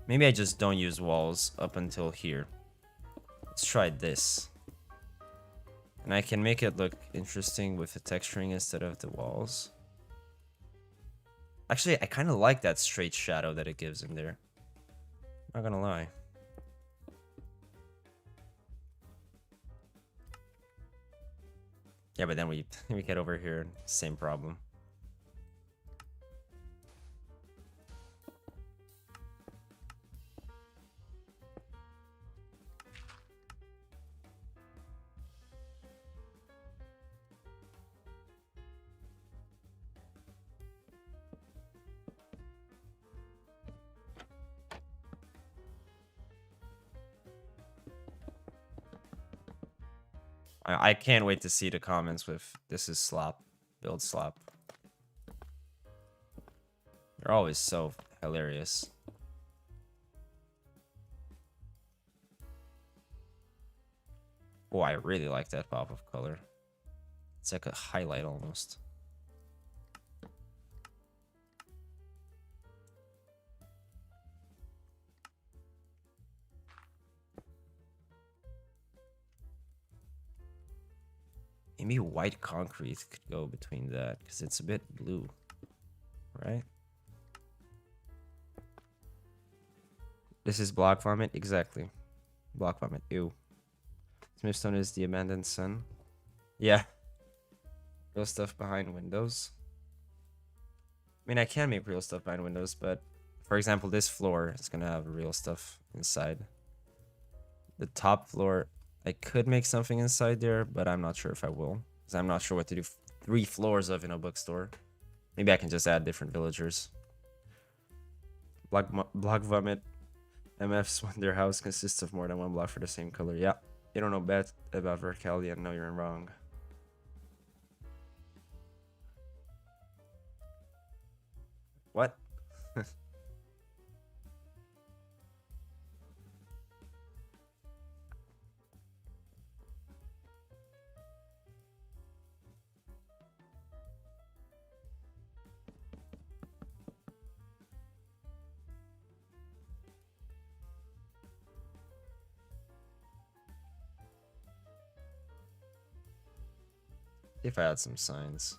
Maybe I just don't use walls up until here. Let's try this. And I can make it look interesting with the texturing instead of the walls. Actually, I kind of like that straight shadow that it gives in there. Not gonna lie. Yeah, but then we get over here, same problem. I can't wait to see the comments with this is slop, build slop. They're always so hilarious. Oh, I really like that pop of color. It's like a highlight almost. Maybe white concrete could go between that because it's a bit blue, right? This is block vomit, exactly. Block vomit, ew. Smithstone is the abandoned son. Yeah. Real stuff behind windows. I mean, I can make real stuff behind windows, but for example, this floor is gonna have real stuff inside. The top floor, I could make something inside there, but I'm not sure if I will. Because I'm not sure what to do 3 floors of in a bookstore. Maybe I can just add different villagers. Block vomit. MFs when their house consists of more than 1 block for the same color. Yeah. You don't know bad about verticality and know you're wrong. What? If I had some signs.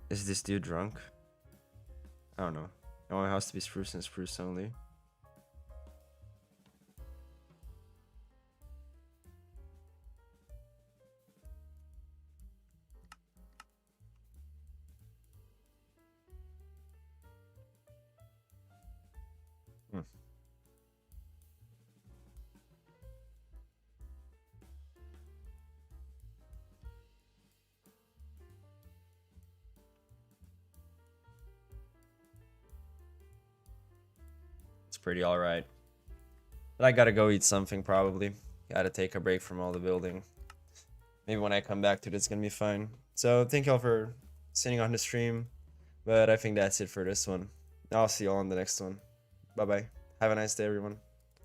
Is this dude drunk? I don't know. I want my house to be spruce and spruce only. Hmm. It's pretty alright. But I gotta go eat something probably. Gotta take a break from all the building. Maybe when I come back to it, it's gonna be fine. So thank y'all for sitting on the stream. But I think that's it for this one. I'll see y'all on the next one. Bye bye. Have a nice day, everyone.